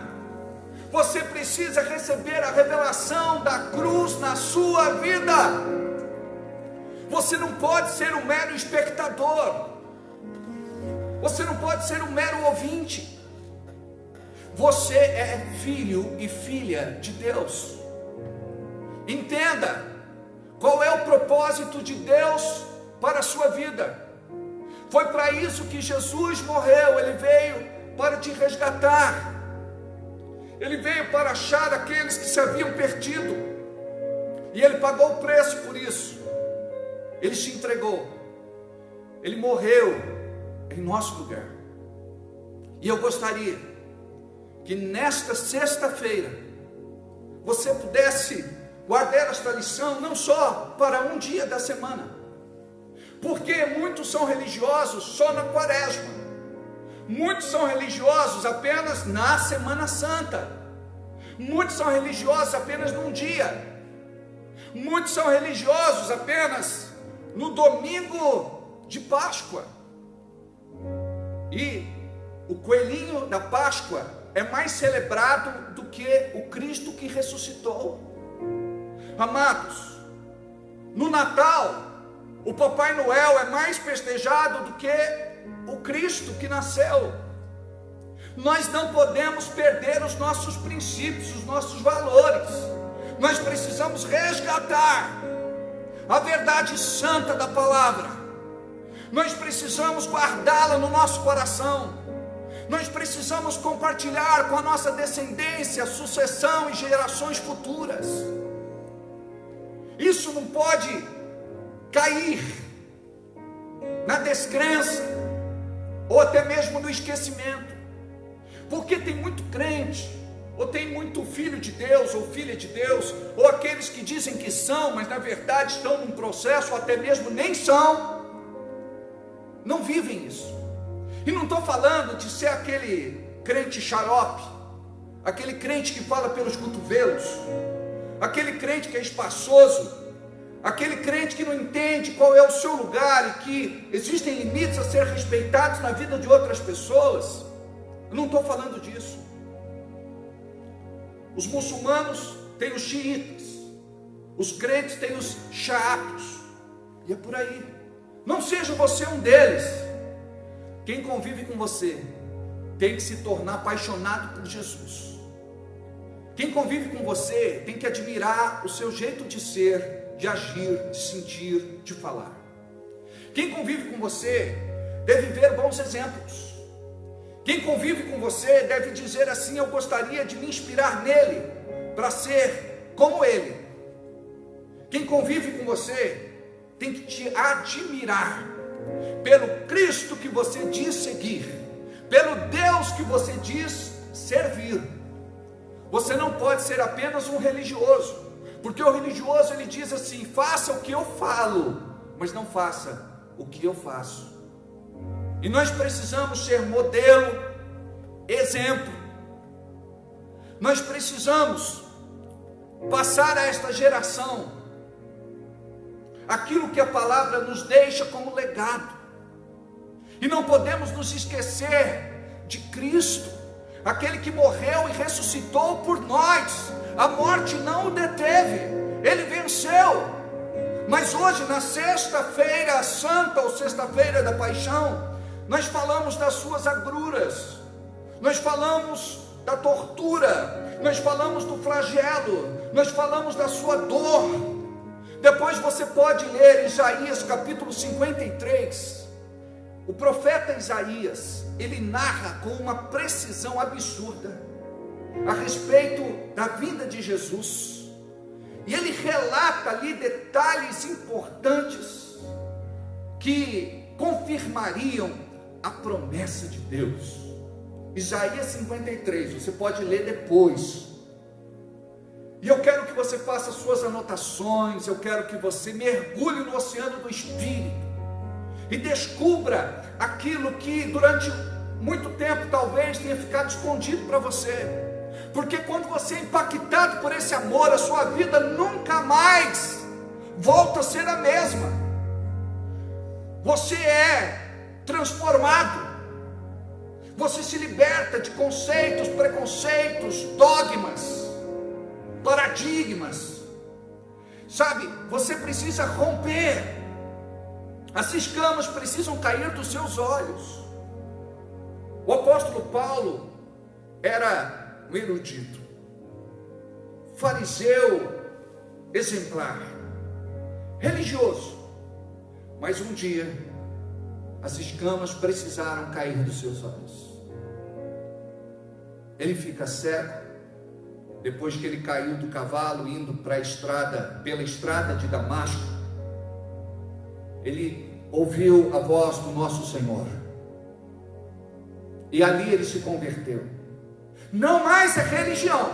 Você precisa receber a revelação da cruz na sua vida. Você não pode ser um mero espectador. Você não pode ser um mero ouvinte. Você é filho e filha de Deus. Entenda qual é o propósito de Deus para a sua vida. Foi para isso que Jesus morreu. Ele veio para te resgatar. Ele veio para achar aqueles que se haviam perdido, e Ele pagou o preço por isso. Ele se entregou, Ele morreu em nosso lugar. E eu gostaria que nesta sexta-feira você pudesse guardar esta lição não só para um dia da semana, porque muitos são religiosos só na Quaresma. Muitos são religiosos apenas na Semana Santa. Muitos são religiosos apenas num dia. Muitos são religiosos apenas no domingo de Páscoa. E o coelhinho da Páscoa é mais celebrado do que o Cristo que ressuscitou. Amados, no Natal, o Papai Noel é mais festejado do que o Cristo que nasceu. Nós não podemos perder os nossos princípios, os nossos valores. Nós precisamos resgatar a verdade santa da palavra. Nós precisamos guardá-la no nosso coração. Nós precisamos compartilhar com a nossa descendência, sucessão e gerações futuras. Isso não pode cair na descrença ou até mesmo no esquecimento, porque tem muito crente, ou tem muito filho de Deus ou filha de Deus, ou aqueles que dizem que são, mas na verdade estão num processo, ou até mesmo nem são, não vivem isso. E não estou falando de ser aquele crente xarope, aquele crente que fala pelos cotovelos, aquele crente que é espaçoso, aquele crente que não entende qual é o seu lugar e que existem limites a ser respeitados na vida de outras pessoas. Eu não estou falando disso. Os muçulmanos têm os xiitas, os crentes têm os xaatos, e é por aí. Não seja você um deles. Quem convive com você tem que se tornar apaixonado por Jesus. Quem convive com você tem que admirar o seu jeito de ser, de agir, de sentir, de falar. Quem convive com você deve ver bons exemplos. Quem convive com você deve dizer assim: eu gostaria de me inspirar nele para ser como ele. Quem convive com você tem que te admirar pelo Cristo que você diz seguir, pelo Deus que você diz servir. Você não pode ser apenas um religioso, porque o religioso ele diz assim: faça o que eu falo, mas não faça o que eu faço. E nós precisamos ser modelo, exemplo. Nós precisamos passar a esta geração aquilo que a palavra nos deixa como legado. E não podemos nos esquecer de Cristo, aquele que morreu e ressuscitou por nós. A morte não o deteve, ele venceu. Mas hoje, na sexta-feira santa, ou sexta-feira da paixão, nós falamos das suas agruras, nós falamos da tortura, nós falamos do flagelo, nós falamos da sua dor. Depois você pode ler Isaías capítulo 53. O profeta Isaías, ele narra com uma precisão absurda a respeito da vinda de Jesus. E ele relata ali detalhes importantes que confirmariam a promessa de Deus. Isaías 53, você pode ler depois. E eu quero que você faça suas anotações, eu quero que você mergulhe no oceano do Espírito e descubra aquilo que durante muito tempo talvez tenha ficado escondido para você. Porque quando você é impactado por esse amor, a sua vida nunca mais volta a ser a mesma. Você é transformado. Você se liberta de conceitos, preconceitos, dogmas, paradigmas. Sabe, você precisa romper. As escamas precisam cair dos seus olhos. O apóstolo Paulo era um erudito, fariseu exemplar, religioso, mas um dia as escamas precisaram cair dos seus olhos. Ele fica cego depois que ele caiu do cavalo indo para a estrada, pela estrada de Damasco. Ele ouviu a voz do nosso Senhor e ali ele se converteu. Não mais a religião,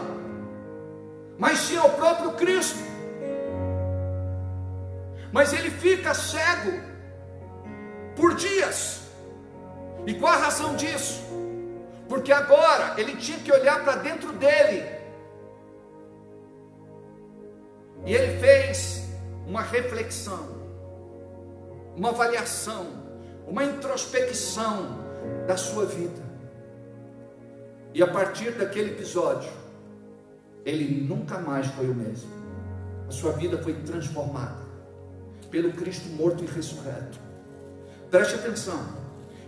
mas sim ao próprio Cristo. Mas ele fica cego por dias. E qual a razão disso? Porque agora ele tinha que olhar para dentro dele E ele fez uma reflexão, uma avaliação, uma introspecção da sua vida. E a partir daquele episódio, ele nunca mais foi o mesmo. A sua vida foi transformada pelo Cristo morto e ressurreto. Preste atenção,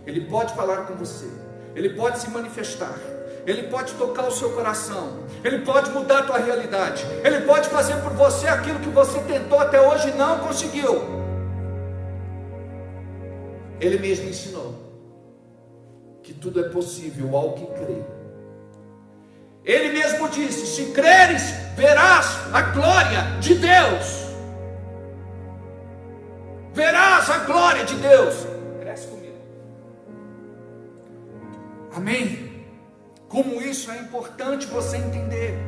ele pode falar com você, ele pode se manifestar, ele pode tocar o seu coração, ele pode mudar a tua realidade, ele pode fazer por você aquilo que você tentou até hoje e não conseguiu. Ele mesmo ensinou que tudo é possível ao que crê. Ele mesmo disse: se creres, verás a glória de Deus. Verás a glória de Deus. Cresce comigo. Amém? Como isso é importante você entender.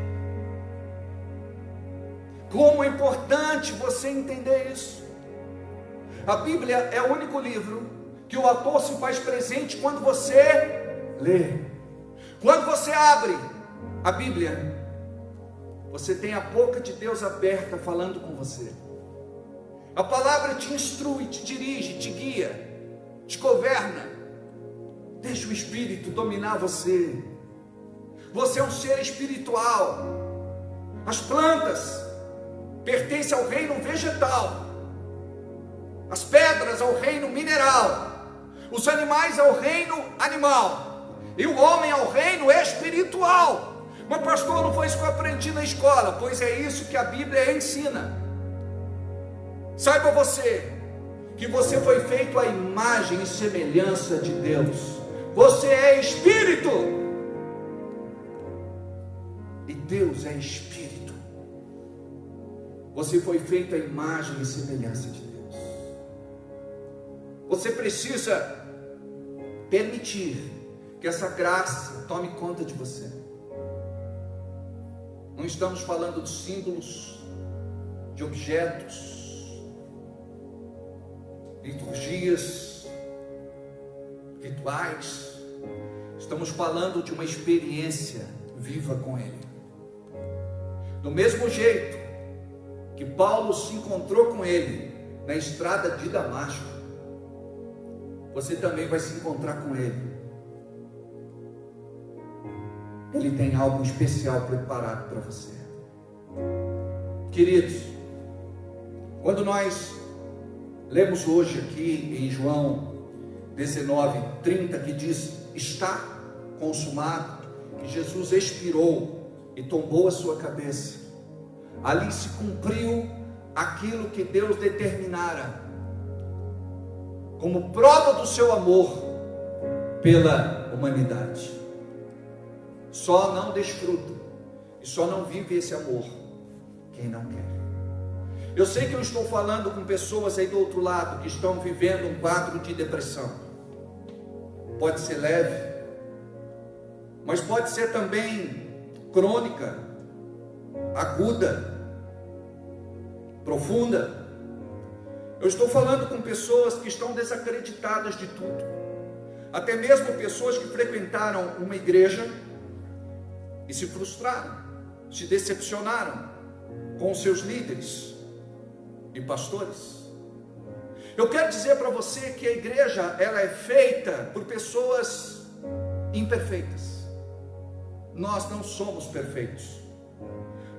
Como é importante você entender isso. A Bíblia é o único livro que o autor se faz presente quando você lê. Quando você abre a Bíblia, você tem a boca de Deus aberta falando com você. A palavra te instrui, te dirige, te guia, te governa. Deixa o Espírito dominar você. Você é um ser espiritual. As plantas pertencem ao reino vegetal, as pedras ao reino mineral, os animais ao reino animal, e o homem ao reino espiritual. Mas pastor, não foi isso que eu aprendi na escola. Pois é isso que a Bíblia ensina. Saiba você, que você foi feito à imagem e semelhança de Deus. Você é espírito, e Deus é espírito. Você foi feito à imagem e semelhança de Deus. Você precisa permitir que essa graça tome conta de você. Não estamos falando de símbolos, de objetos, liturgias, rituais. Estamos falando de uma experiência viva com Ele. Do mesmo jeito que Paulo se encontrou com Ele na estrada de Damasco, você também vai se encontrar com Ele. Ele tem algo especial preparado para você. Queridos, quando nós lemos hoje aqui em João 19:30, que diz: está consumado, que Jesus expirou e tombou a sua cabeça, ali se cumpriu aquilo que Deus determinara como prova do seu amor pela humanidade. Só não desfruta e só não vive esse amor quem não quer. Eu sei que eu estou falando com pessoas aí do outro lado que estão vivendo um quadro de depressão. Pode ser leve, mas pode ser também crônica, aguda, profunda. Eu estou falando com pessoas que estão desacreditadas de tudo. Até mesmo pessoas que frequentaram uma igreja e se frustraram, se decepcionaram com seus líderes e pastores. Eu quero dizer para você que a igreja, ela é feita por pessoas imperfeitas. Nós não somos perfeitos,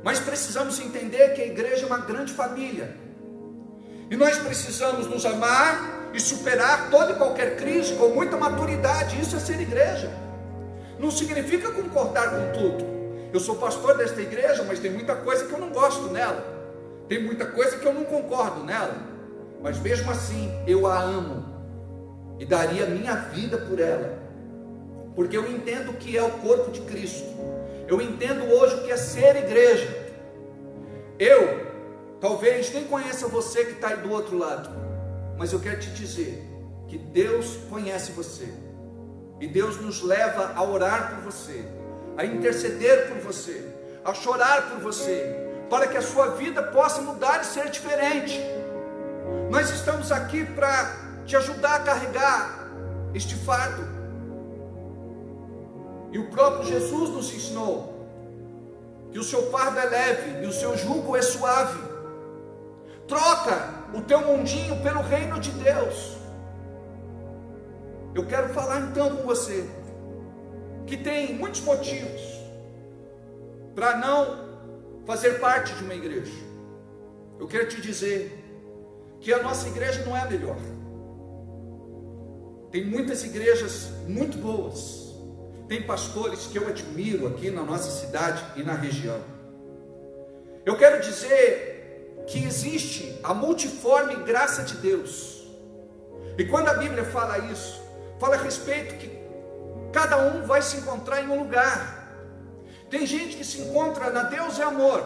mas precisamos entender que a igreja é uma grande família, e nós precisamos nos amar e superar toda e qualquer crise com muita maturidade. Isso é ser igreja. Não significa concordar com tudo. Eu sou pastor desta igreja, mas tem muita coisa que eu não gosto nela, tem muita coisa que eu não concordo nela, mas mesmo assim eu a amo e daria minha vida por ela, porque eu entendo o que é o corpo de Cristo. Eu entendo hoje o que é ser igreja. Eu talvez nem conheça você que está aí do outro lado, mas eu quero te dizer que Deus conhece você, e Deus nos leva a orar por você, a interceder por você, a chorar por você, para que a sua vida possa mudar e ser diferente. Nós estamos aqui para te ajudar a carregar este fardo, e o próprio Jesus nos ensinou que o seu fardo é leve e o seu jugo é suave. troca o teu mundinho pelo reino de Deus. Eu quero falar então com você, que tem muitos motivos para não fazer parte de uma igreja. Eu quero te dizer que a nossa igreja não é a melhor. Tem muitas igrejas muito boas, tem pastores que eu admiro aqui na nossa cidade e na região. Eu quero dizer que existe a multiforme graça de Deus, e quando a Bíblia fala isso, fala a respeito que cada um vai se encontrar em um lugar. Tem gente que se encontra na Deus é Amor,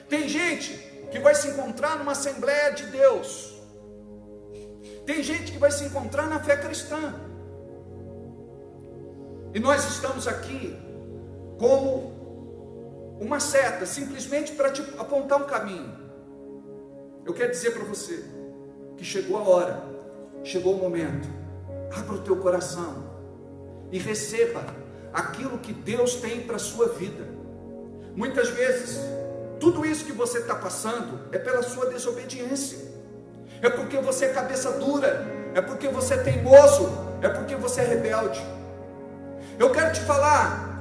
tem gente que vai se encontrar numa Assembleia de Deus, tem gente que vai se encontrar na fé cristã, e nós estamos aqui como uma seta, simplesmente para te apontar um caminho. Eu quero dizer para você que chegou a hora, chegou o momento. Abra o teu coração e receba aquilo que Deus tem para a sua vida. Muitas vezes, tudo isso que você está passando é pela sua desobediência, é porque você é cabeça dura, é porque você é teimoso, é porque você é rebelde. Eu quero te falar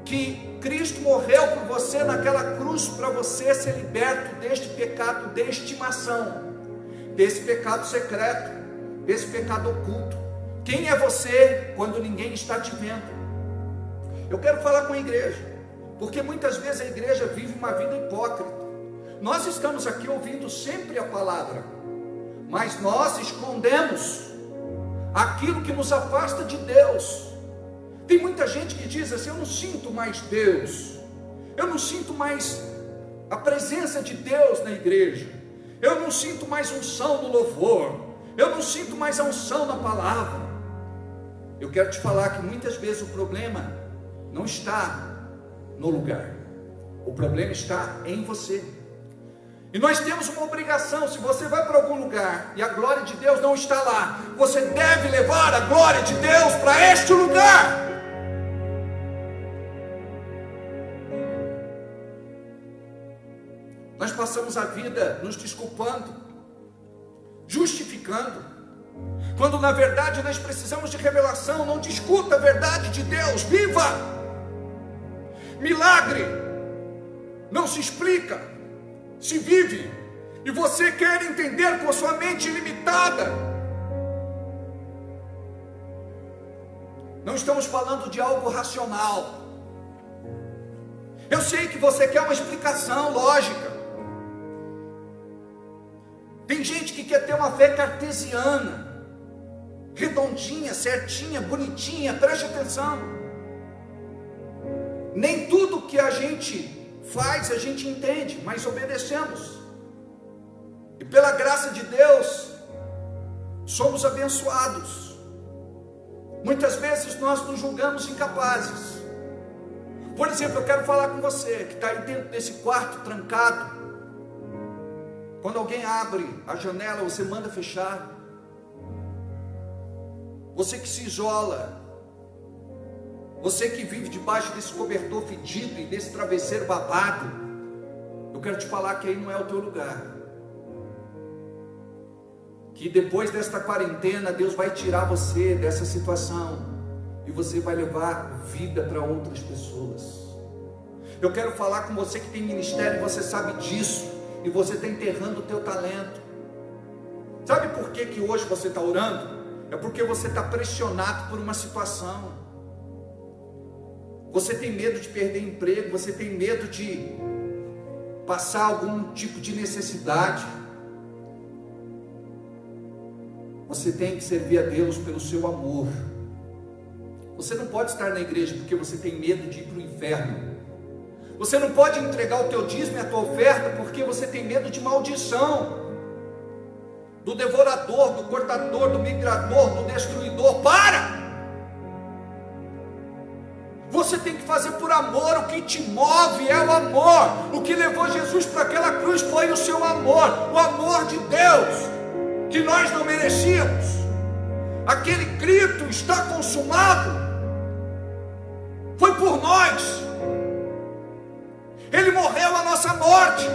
que Cristo morreu por você naquela cruz para você ser liberto deste pecado de estimação, desse pecado secreto, desse pecado oculto. Quem é você quando ninguém está te vendo? Eu quero falar com a igreja, porque muitas vezes a igreja vive uma vida hipócrita. Nós estamos aqui ouvindo sempre a palavra, mas nós escondemos aquilo que nos afasta de Deus. Tem muita gente que diz assim: eu não sinto mais Deus, eu não sinto mais a presença de Deus na igreja, eu não sinto mais unção no louvor, eu não sinto mais a unção na palavra. Eu quero te falar que muitas vezes o problema não está no lugar, o problema está em você. E nós temos uma obrigação: se você vai para algum lugar e a glória de Deus não está lá, você deve levar a glória de Deus para este lugar. Nós passamos a vida nos desculpando, justificando, quando na verdade nós precisamos de revelação. Não discuta a verdade de Deus, viva! Milagre não se explica, se vive. E você quer entender com a sua mente ilimitada. Não estamos falando de algo racional. Eu sei que você quer uma explicação lógica. Tem gente que quer ter uma fé cartesiana, redondinha, certinha, bonitinha. Preste atenção. Nem tudo que a gente faz a gente entende, mas obedecemos. E pela graça de Deus somos abençoados. Muitas vezes nós nos julgamos incapazes. Por exemplo, eu quero falar com você que está aí dentro desse quarto trancado. Quando alguém abre a janela, você manda fechar. Você que se isola, você que vive debaixo desse cobertor fedido e desse travesseiro babado, eu quero te falar que aí não é o teu lugar. Que depois desta quarentena, Deus vai tirar você dessa situação e você vai levar vida para outras pessoas. Eu quero falar com você que tem ministério e você sabe disso, e você está enterrando o teu talento. Sabe por que hoje você está orando? É porque você está pressionado por uma situação. Você tem medo de perder emprego, você tem medo de passar algum tipo de necessidade. Você tem que servir a Deus pelo seu amor. Você não pode estar na igreja porque você tem medo de ir para o inferno. Você não pode entregar o teu dízimo e a tua oferta porque você tem medo de maldição, do devorador, do cortador, do migrador, do destruidor. Para! Você tem que fazer por amor. O que te move é o amor. O que levou Jesus para aquela cruz foi o seu amor, o amor de Deus, que nós não merecíamos. Aquele grito "está consumado" foi por nós. Ele morreu a nossa morte,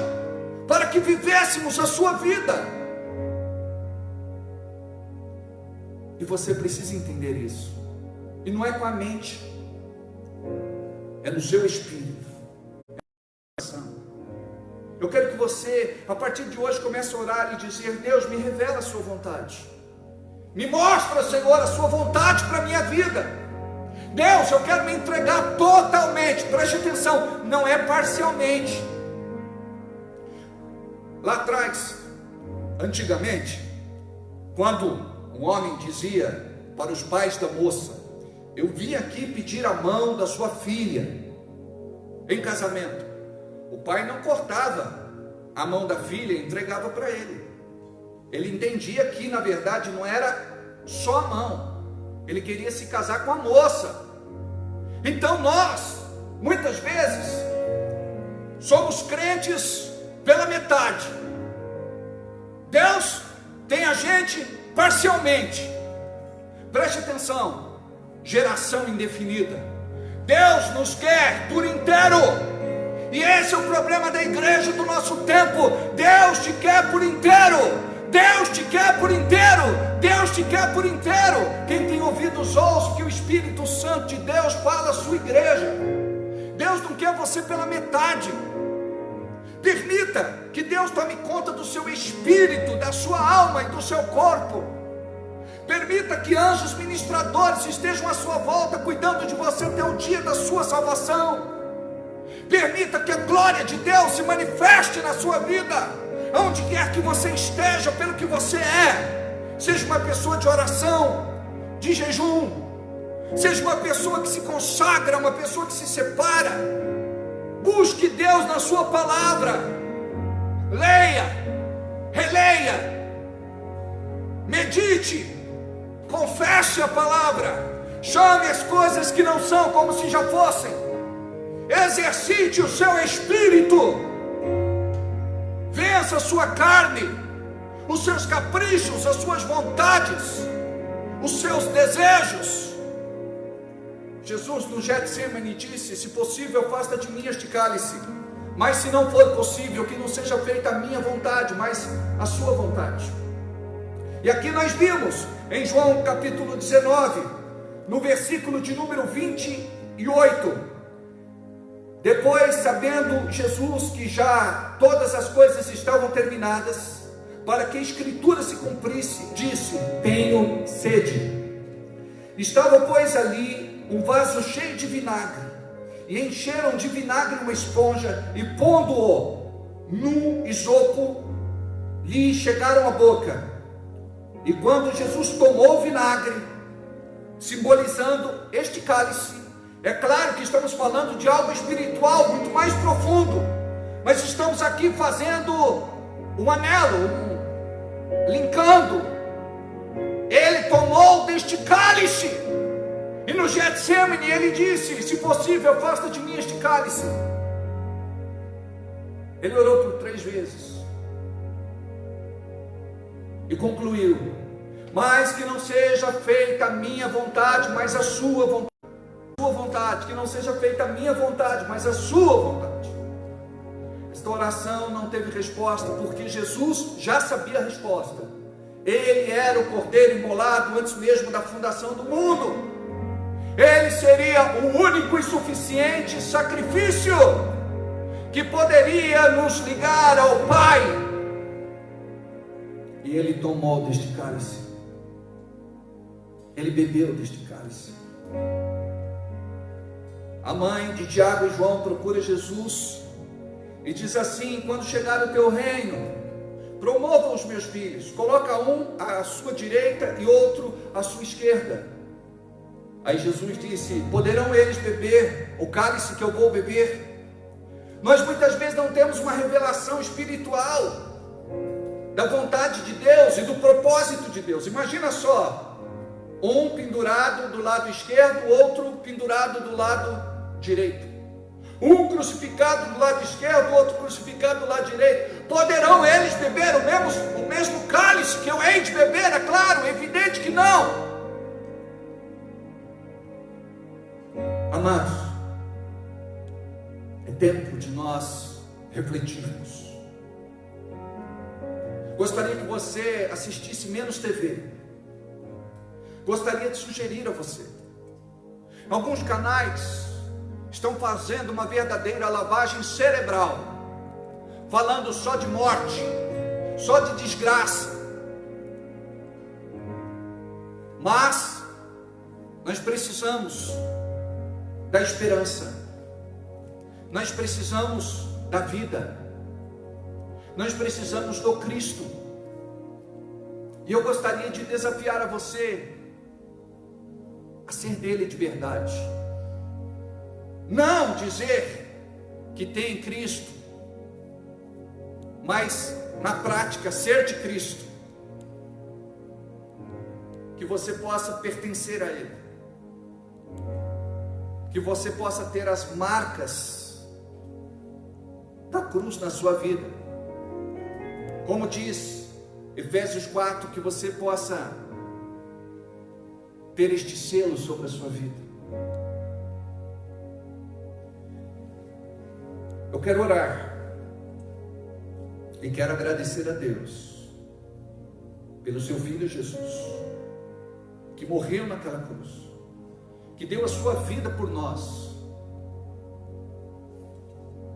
para que vivêssemos a sua vida. E você precisa entender isso. E não é com a mente, é no seu espírito. Eu quero que você, a partir de hoje, comece a orar e dizer: Deus, me revela a sua vontade. Me mostra, Senhor, a sua vontade para a minha vida. Deus, eu quero me entregar totalmente. Preste atenção, não é parcialmente. Lá atrás, antigamente, quando um homem dizia para os pais da moça: eu vim aqui pedir a mão da sua filha em casamento, o pai não cortava a mão da filha e entregava para ele. Ele entendia que na verdade não era só a mão, ele queria se casar com a moça. Então nós, muitas vezes, somos crentes pela metade. Deus tem a gente parcialmente. Preste atenção, geração indefinida. Deus nos quer por inteiro. E esse é o problema da igreja do nosso tempo. Deus te quer por inteiro. Deus te quer por inteiro. Deus te quer por inteiro. Quem tem ouvidos ouça o que o Espírito Santo de Deus fala à sua igreja. Deus não quer você pela metade. Permita que Deus tome conta do seu espírito, da sua alma e do seu corpo. Permita que anjos ministradores estejam à sua volta, cuidando de você até o dia da sua salvação. Permita que a glória de Deus se manifeste na sua vida, onde quer que você esteja, pelo que você é. Seja uma pessoa de oração, de jejum, seja uma pessoa que se consagra, uma pessoa que se separa. Busque Deus na sua palavra, leia, releia, medite, confesse a palavra, chame as coisas que não são como se já fossem, exercite o seu espírito, vença a sua carne, os seus caprichos, as suas vontades, os seus desejos. Jesus no Getsemane disse: se possível, afasta de mim este cálice, mas se não for possível, que não seja feita a minha vontade, mas a sua vontade. E aqui nós vimos em João capítulo 19, no versículo de número 28, depois, sabendo Jesus que já todas as coisas estavam terminadas, para que a escritura se cumprisse, disse: tenho sede. Estava, pois, ali um vaso cheio de vinagre, e encheram de vinagre uma esponja, e pondo-o num isopo, lhe chegaram à boca. E quando Jesus tomou o vinagre, simbolizando este cálice, é claro que estamos falando de algo espiritual muito mais profundo, mas estamos aqui fazendo um anelo, linkando. Ele tomou deste cálice, e no Getsemane ele disse: se possível, afasta de mim este cálice. Ele orou por 3 vezes e concluiu: mas que não seja feita a minha vontade, mas a sua vontade, que não seja feita a minha vontade, mas a sua vontade. Esta oração não teve resposta, porque Jesus já sabia a resposta. Ele era o cordeiro imolado antes mesmo da fundação do mundo. Ele seria o único e suficiente sacrifício que poderia nos ligar ao Pai. E ele tomou deste cálice, ele bebeu deste cálice. A mãe de Tiago e João procura Jesus e diz assim: quando chegar o teu reino, promova os meus filhos, coloca um à sua direita e outro à sua esquerda. Aí Jesus disse: poderão eles beber o cálice que eu vou beber? Nós muitas vezes não temos uma revelação espiritual da vontade de Deus e do propósito de Deus. Imagina só, um pendurado do lado esquerdo, outro pendurado do lado direito, um crucificado do lado esquerdo, outro crucificado do lado direito. Poderão eles beber o mesmo cálice que eu hei de beber? É claro, é evidente que não. Amados, é tempo de nós refletirmos. Gostaria que você assistisse menos TV. Gostaria de sugerir a você. Alguns canais estão fazendo uma verdadeira lavagem cerebral, falando só de morte, só de desgraça. Mas nós precisamos da esperança. Nós precisamos da vida. Nós precisamos do Cristo. E eu gostaria de desafiar a você a ser dele de verdade. Não dizer que tem Cristo, mas na prática ser de Cristo. Que você possa pertencer a Ele. Que você possa ter as marcas da cruz na sua vida. Como diz Efésios 4, que você possa ter este selo sobre a sua vida. Eu quero orar e quero agradecer a Deus pelo seu Filho Jesus, que morreu naquela cruz, que deu a sua vida por nós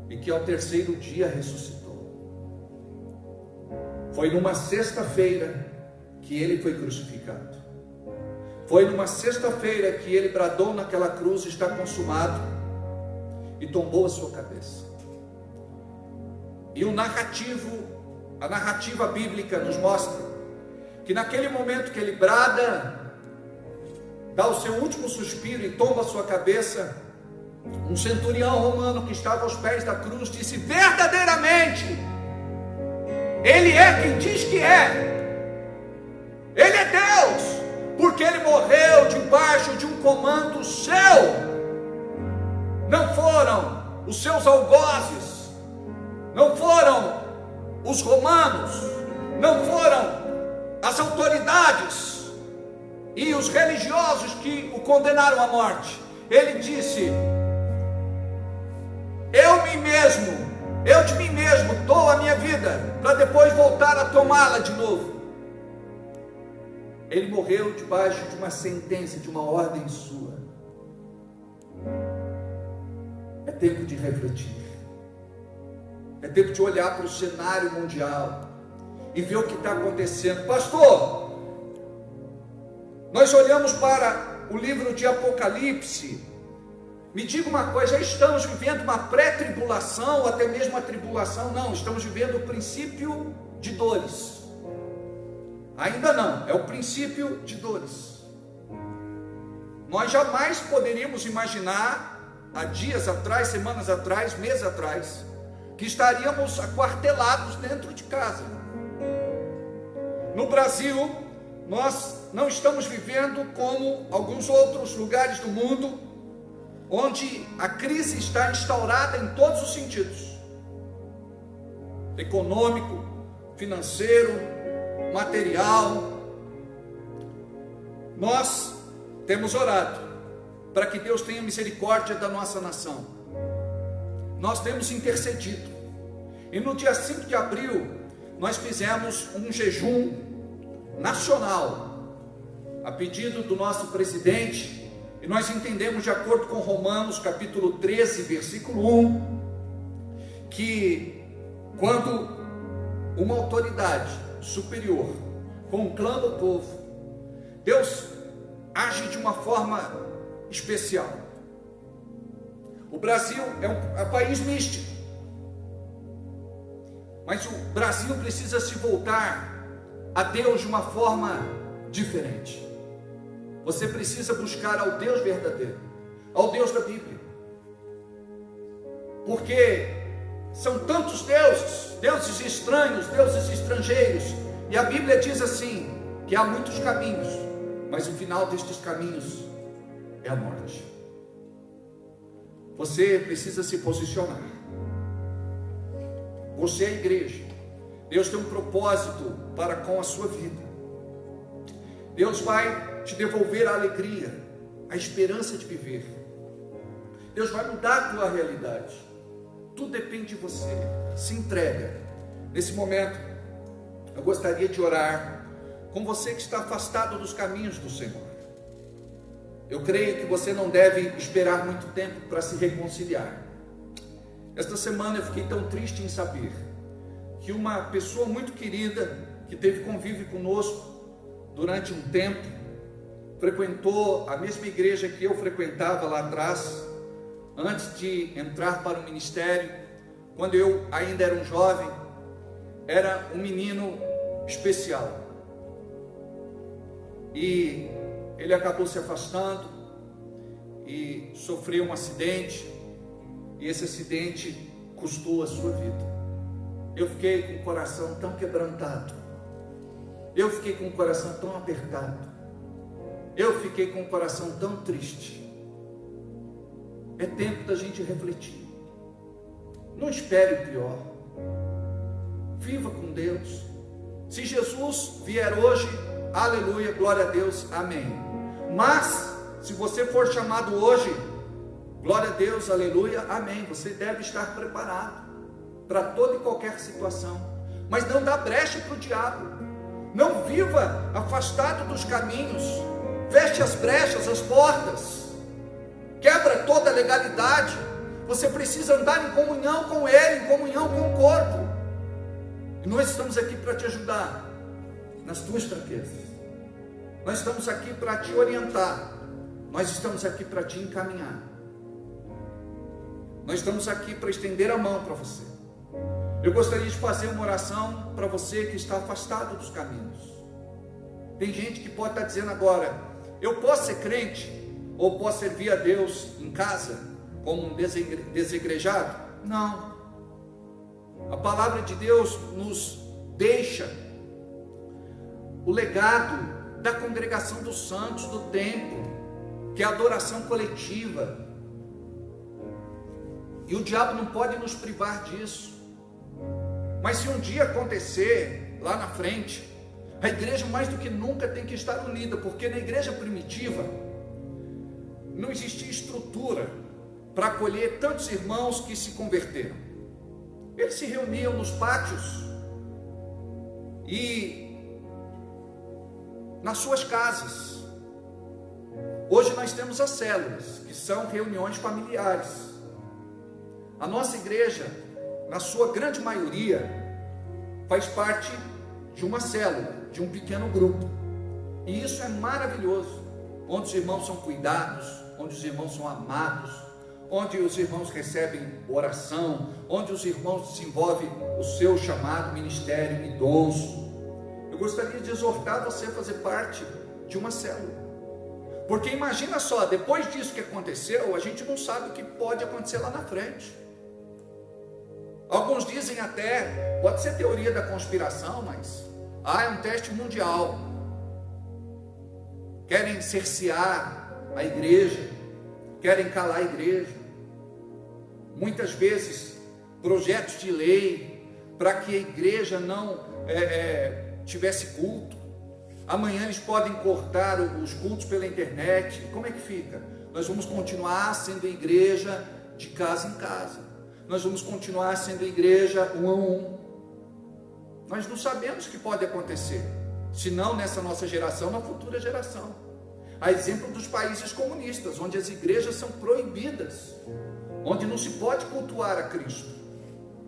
e que ao terceiro dia ressuscitou. Foi numa sexta-feira que ele foi crucificado. Foi numa sexta-feira que ele bradou naquela cruz: está consumado, e tombou a sua cabeça. E a narrativa bíblica nos mostra que naquele momento que ele brada, dá o seu último suspiro e tomba a sua cabeça, um centurião romano que estava aos pés da cruz disse: verdadeiramente, ele é quem diz que é. Ele é Deus, porque ele morreu debaixo de um comando seu. Não foram os seus algozes, não foram os romanos, não foram as autoridades e os religiosos que o condenaram à morte. Ele disse: eu de mim mesmo dou a minha vida para depois voltar a tomá-la de novo. Ele morreu debaixo de uma sentença, de uma ordem sua. É tempo de refletir. É tempo de olhar para o cenário mundial e ver o que está acontecendo. Pastor, nós olhamos para o livro de Apocalipse. Me diga uma coisa: já estamos vivendo uma pré-tribulação, ou até mesmo a tribulação? Não, estamos vivendo o princípio de dores. Ainda não, é o princípio de dores. Nós jamais poderíamos imaginar, há dias atrás, semanas atrás, meses atrás, que estaríamos aquartelados dentro de casa. No Brasil, nós não estamos vivendo como alguns outros lugares do mundo, onde a crise está instaurada em todos os sentidos: econômico, financeiro, material. Nós temos orado para que Deus tenha misericórdia da nossa nação. Nós temos intercedido. E no dia 5 de abril, nós fizemos um jejum nacional, a pedido do nosso presidente. E nós entendemos, de acordo com Romanos capítulo 13, versículo 1, que quando uma autoridade superior conclama o povo, Deus age de uma forma especial. O Brasil é um país místico, mas o Brasil precisa se voltar a Deus de uma forma diferente. Você precisa buscar ao Deus verdadeiro, ao Deus da Bíblia, porque são tantos deuses, deuses estranhos, deuses estrangeiros, e a Bíblia diz assim, que há muitos caminhos, mas o final destes caminhos é a morte. Você precisa se posicionar. Você é a igreja. Deus tem um propósito para com a sua vida. Deus vai te devolver a alegria, a esperança de viver. Deus vai mudar a tua realidade. Tudo depende de você. Se entrega. Nesse momento, eu gostaria de orar com você que está afastado dos caminhos do Senhor. Eu creio que você não deve esperar muito tempo para se reconciliar. Esta semana eu fiquei tão triste em saber que uma pessoa muito querida, que teve convívio conosco durante um tempo, frequentou a mesma igreja que eu frequentava lá atrás, antes de entrar para o ministério, quando eu ainda era um jovem, era um menino especial. E ele acabou se afastando e sofreu um acidente, e esse acidente custou a sua vida. Eu fiquei com o coração tão quebrantado, eu fiquei com o coração tão apertado, eu fiquei com o coração tão triste. É tempo da gente refletir. Não espere o pior. Viva com Deus. Se Jesus vier hoje, aleluia, glória a Deus, amém. Mas, se você for chamado hoje, glória a Deus, aleluia, amém. Você deve estar preparado para toda e qualquer situação. Mas não dá brecha para o diabo. Não viva afastado dos caminhos. Feche as brechas, as portas. Quebra toda a legalidade. Você precisa andar em comunhão com Ele, em comunhão com o corpo. E nós estamos aqui para te ajudar nas tuas fraquezas. Nós estamos aqui para te orientar. Nós estamos aqui para te encaminhar. Nós estamos aqui para estender a mão para você. Eu gostaria de fazer uma oração para você que está afastado dos caminhos. Tem gente que pode estar dizendo agora: eu posso ser crente ou posso servir a Deus em casa como um desegrejado? Não. A palavra de Deus nos deixa o legado da congregação dos santos, do templo, que é a adoração coletiva. E o diabo não pode nos privar disso. Mas se um dia acontecer lá na frente, a igreja mais do que nunca tem que estar unida, porque na igreja primitiva não existia estrutura para acolher tantos irmãos que se converteram. Eles se reuniam nos pátios e nas suas casas. Hoje nós temos as células, que são reuniões familiares. A nossa igreja, na sua grande maioria, faz parte de uma célula, de um pequeno grupo. E isso é maravilhoso, onde os irmãos são cuidados, onde os irmãos são amados, onde os irmãos recebem oração, onde os irmãos desenvolvem o seu chamado, ministério e dons. Eu gostaria de exortar você a fazer parte de uma célula, porque imagina só, depois disso que aconteceu, a gente não sabe o que pode acontecer lá na frente. Alguns dizem até, pode ser teoria da conspiração, mas é um teste mundial. Querem cercear a igreja, querem calar a igreja. Muitas vezes, projetos de lei para que a igreja não tivesse culto. Amanhã eles podem cortar os cultos pela internet. Como é que fica? Nós vamos continuar sendo igreja de casa em casa. Nós vamos continuar sendo igreja um a um. Nós não sabemos o que pode acontecer, se não nessa nossa geração, na futura geração. A exemplo dos países comunistas, onde as igrejas são proibidas, onde não se pode cultuar a Cristo,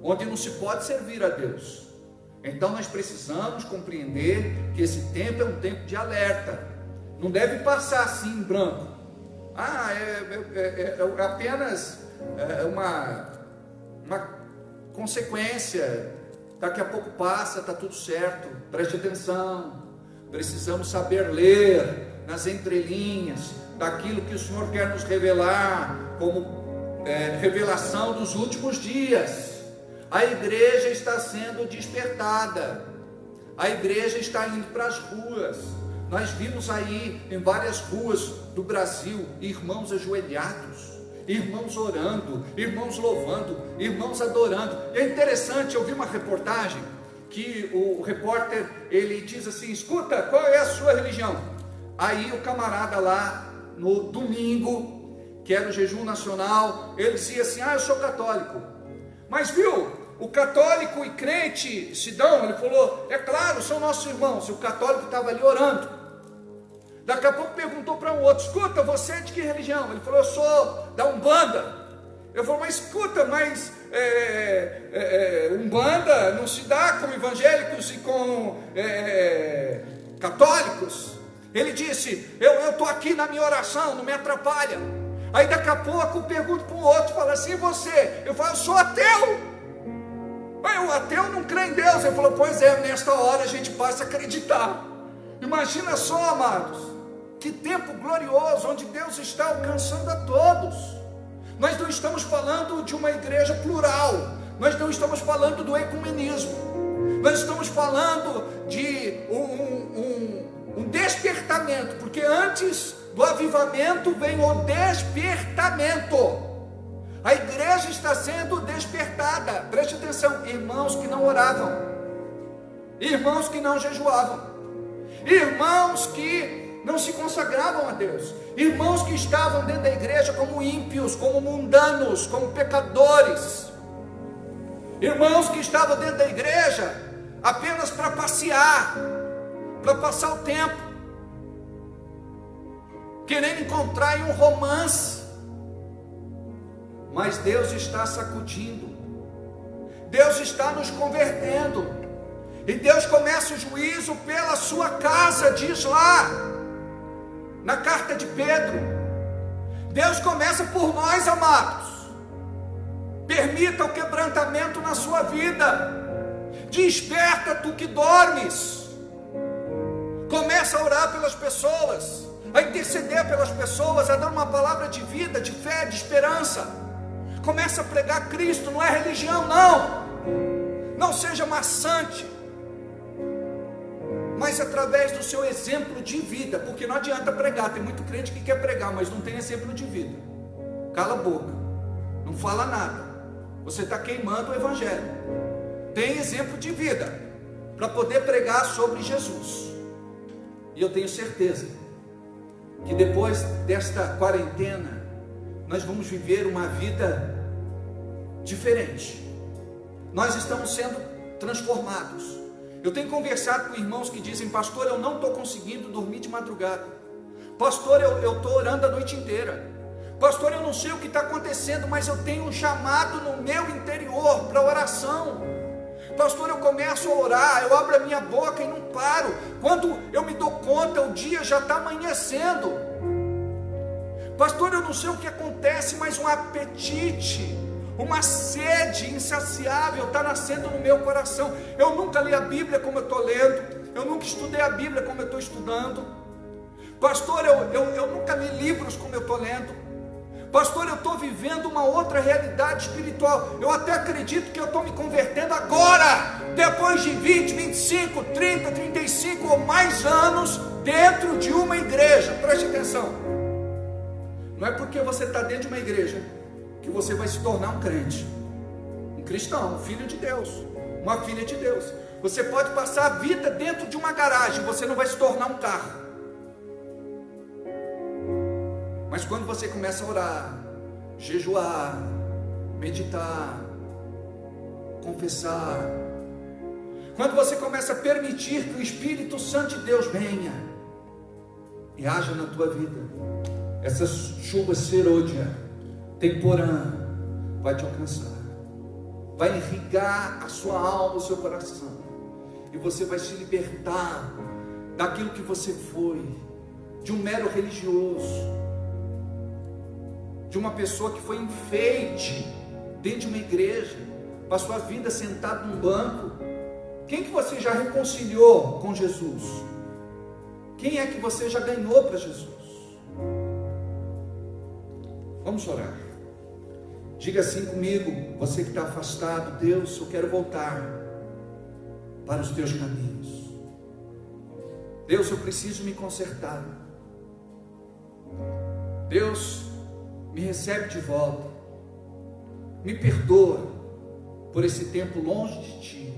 onde não se pode servir a Deus. Então nós precisamos compreender que esse tempo é um tempo de alerta. Não deve passar assim em branco. É apenas uma consequência. Daqui a pouco passa, está tudo certo. Preste atenção. Precisamos saber ler nas entrelinhas daquilo que o Senhor quer nos revelar como revelação dos últimos dias. A igreja está sendo despertada. A igreja está indo para as ruas. Nós vimos aí em várias ruas do Brasil irmãos ajoelhados, irmãos orando, irmãos louvando, irmãos adorando. E é interessante, eu vi uma reportagem que o repórter, ele diz assim: escuta, qual é a sua religião? Aí o camarada lá no domingo, que era o jejum nacional, ele dizia assim: eu sou católico. Mas viu, o católico e crente se dão? Ele falou, é claro, são nossos irmãos. E o católico estava ali orando. Daqui a pouco perguntou para um outro, escuta, você é de que religião? Ele falou, eu sou da Umbanda. Eu falei, mas escuta, mas Umbanda não se dá com evangélicos e com católicos? Ele disse, eu estou aqui na minha oração, não me atrapalha. Aí daqui a pouco eu pergunto para um outro, fala assim, e você? Eu falo, eu sou ateu. Aí o ateu não crê em Deus. Ele falou, pois é, nesta hora a gente passa a acreditar. Imagina só, amados, que tempo glorioso, onde Deus está alcançando a todos. Nós não estamos falando de uma igreja plural, nós não estamos falando do ecumenismo, nós estamos falando de um despertamento, porque antes do avivamento vem o despertamento. A igreja está sendo despertada. Preste atenção, irmãos que não oravam, irmãos que não jejuavam, irmãos que não se consagravam a Deus, irmãos que estavam dentro da igreja como ímpios, como mundanos, como pecadores, irmãos que estavam dentro da igreja apenas para passear, para passar o tempo, querendo encontrar um romance. Mas Deus está sacudindo, Deus está nos convertendo, e Deus começa o juízo pela sua casa, diz lá na carta de Pedro. Deus começa por nós, amados. Permita o quebrantamento na sua vida. Desperta tu que dormes. Começa a orar pelas pessoas, a interceder pelas pessoas, a dar uma palavra de vida, de fé, de esperança. Começa a pregar Cristo, não é religião, não. Não seja maçante, mas através do seu exemplo de vida, porque não adianta pregar. Tem muito crente que quer pregar, mas não tem exemplo de vida. Cala a boca, não fala nada, você está queimando o evangelho. Tem exemplo de vida para poder pregar sobre Jesus. E eu tenho certeza que depois desta quarentena nós vamos viver uma vida diferente. Nós estamos sendo transformados. Eu tenho conversado com irmãos que dizem, pastor, eu não estou conseguindo dormir de madrugada. Pastor, eu estou orando a noite inteira. Pastor, eu não sei o que está acontecendo, mas eu tenho um chamado no meu interior para oração. Pastor, eu começo a orar, eu abro a minha boca e não paro. Quando eu me dou conta, o dia já está amanhecendo. Pastor, eu não sei o que acontece, mas um apetite, uma sede insaciável está nascendo no meu coração. Eu nunca li a Bíblia como eu estou lendo, eu nunca estudei a Bíblia como eu estou estudando. Pastor, eu nunca li livros como eu estou lendo. Pastor, eu estou vivendo uma outra realidade espiritual. Eu até acredito que eu estou me convertendo agora, depois de 20, 25, 30, 35 ou mais anos dentro de uma igreja. Preste atenção, não é porque você está dentro de uma igreja que você vai se tornar um crente, um cristão, um filho de Deus, uma filha de Deus. Você pode passar a vida dentro de uma garagem, você não vai se tornar um carro. Mas quando você começa a orar, jejuar, meditar, confessar, quando você começa a permitir que o Espírito Santo de Deus venha e haja na tua vida, essa chuva serôdia, temporã, vai te alcançar, vai irrigar a sua alma, o seu coração, e você vai se libertar daquilo que você foi, de um mero religioso, de uma pessoa que foi enfeite dentro de uma igreja, passou a vida sentado num banco. Quem que você já reconciliou com Jesus? Quem é que você já ganhou para Jesus? Vamos orar. Diga assim comigo, você que está afastado: Deus, eu quero voltar para os teus caminhos. Deus, eu preciso me consertar. Deus, me recebe de volta, me perdoa por esse tempo longe de Ti,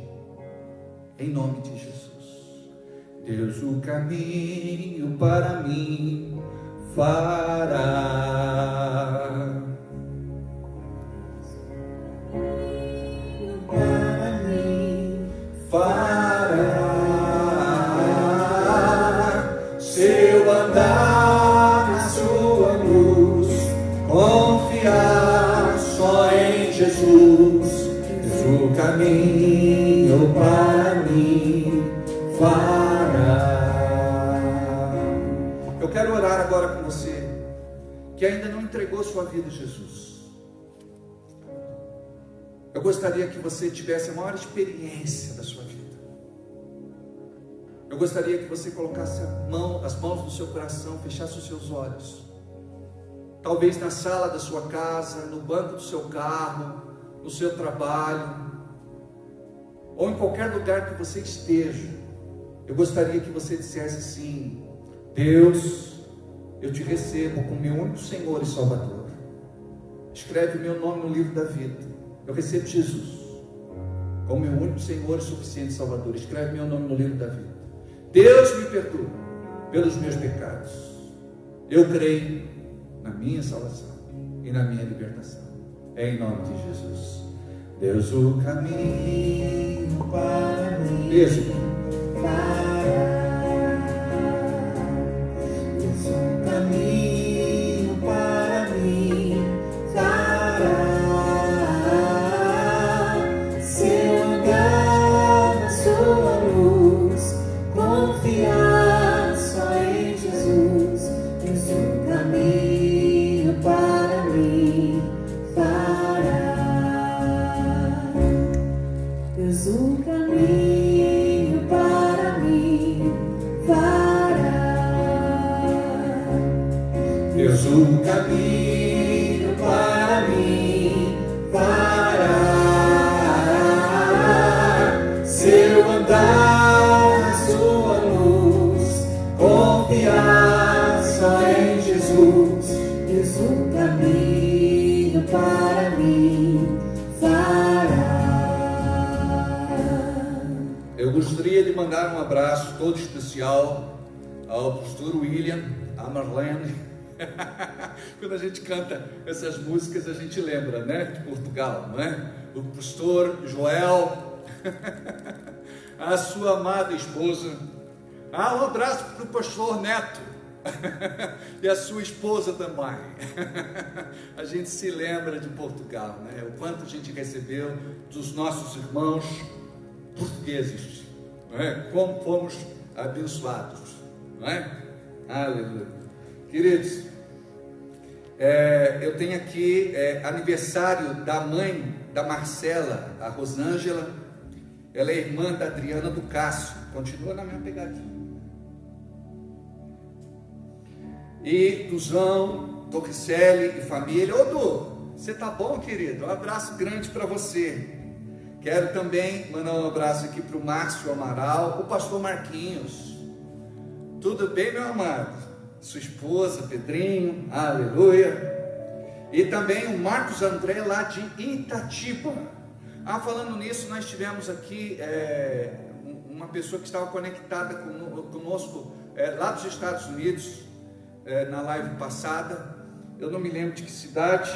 em nome de Jesus. Deus o caminho para mim fará. fará. Eu quero orar agora com você que ainda não entregou sua vida a Jesus. Eu gostaria que você tivesse a maior experiência da sua vida. Eu gostaria que você colocasse as mãos no seu coração, fechasse os seus olhos. Talvez na sala da sua casa, no banco do seu carro, no seu trabalho, ou em qualquer lugar que você esteja. Eu gostaria que você dissesse assim: Deus, eu te recebo como meu único Senhor e Salvador. Escreve o meu nome no livro da vida. Eu recebo Jesus como meu único Senhor e suficiente Salvador. Escreve meu nome no livro da vida. Deus me perdoa pelos meus pecados. Eu creio na minha salvação e na minha libertação. É em nome de Jesus. Deus, o caminho para mim. Beijo. Deus, o caminho para mim fará. Se eu andar na sua luz, confiar só em Jesus. Deus, o caminho para mim fará. Deus, o caminho para mim fará. Deus, o caminho para mim fará. Se eu andar na sua luz, confiar só em Jesus. Deus, o caminho para mim fará. Eu gostaria de mandar um abraço todo especial ao pastor William, a Marlene. Quando a gente canta essas músicas, a gente lembra, né, de Portugal, não é? O pastor Joel, a sua amada esposa. Um abraço para o pastor Neto e a sua esposa também. A gente se lembra de Portugal, né? O quanto a gente recebeu dos nossos irmãos portugueses, não é? Como fomos abençoados, não é? Aleluia. Queridos, eu tenho aqui aniversário da mãe da Marcela, a Rosângela. Ela é irmã da Adriana do Cássio. Continua na minha pegadinha. E do João, Torricelli e família. Ô Du, você tá bom, querido? Um abraço grande para você. Quero também mandar um abraço aqui para o Márcio Amaral, o pastor Marquinhos. Tudo bem, meu amado? Sua esposa, Pedrinho, aleluia. E também o Marcos André, lá de Itatiba. Falando nisso, nós tivemos aqui uma pessoa que estava conectada conosco lá dos Estados Unidos, na live passada. Eu não me lembro de que cidade,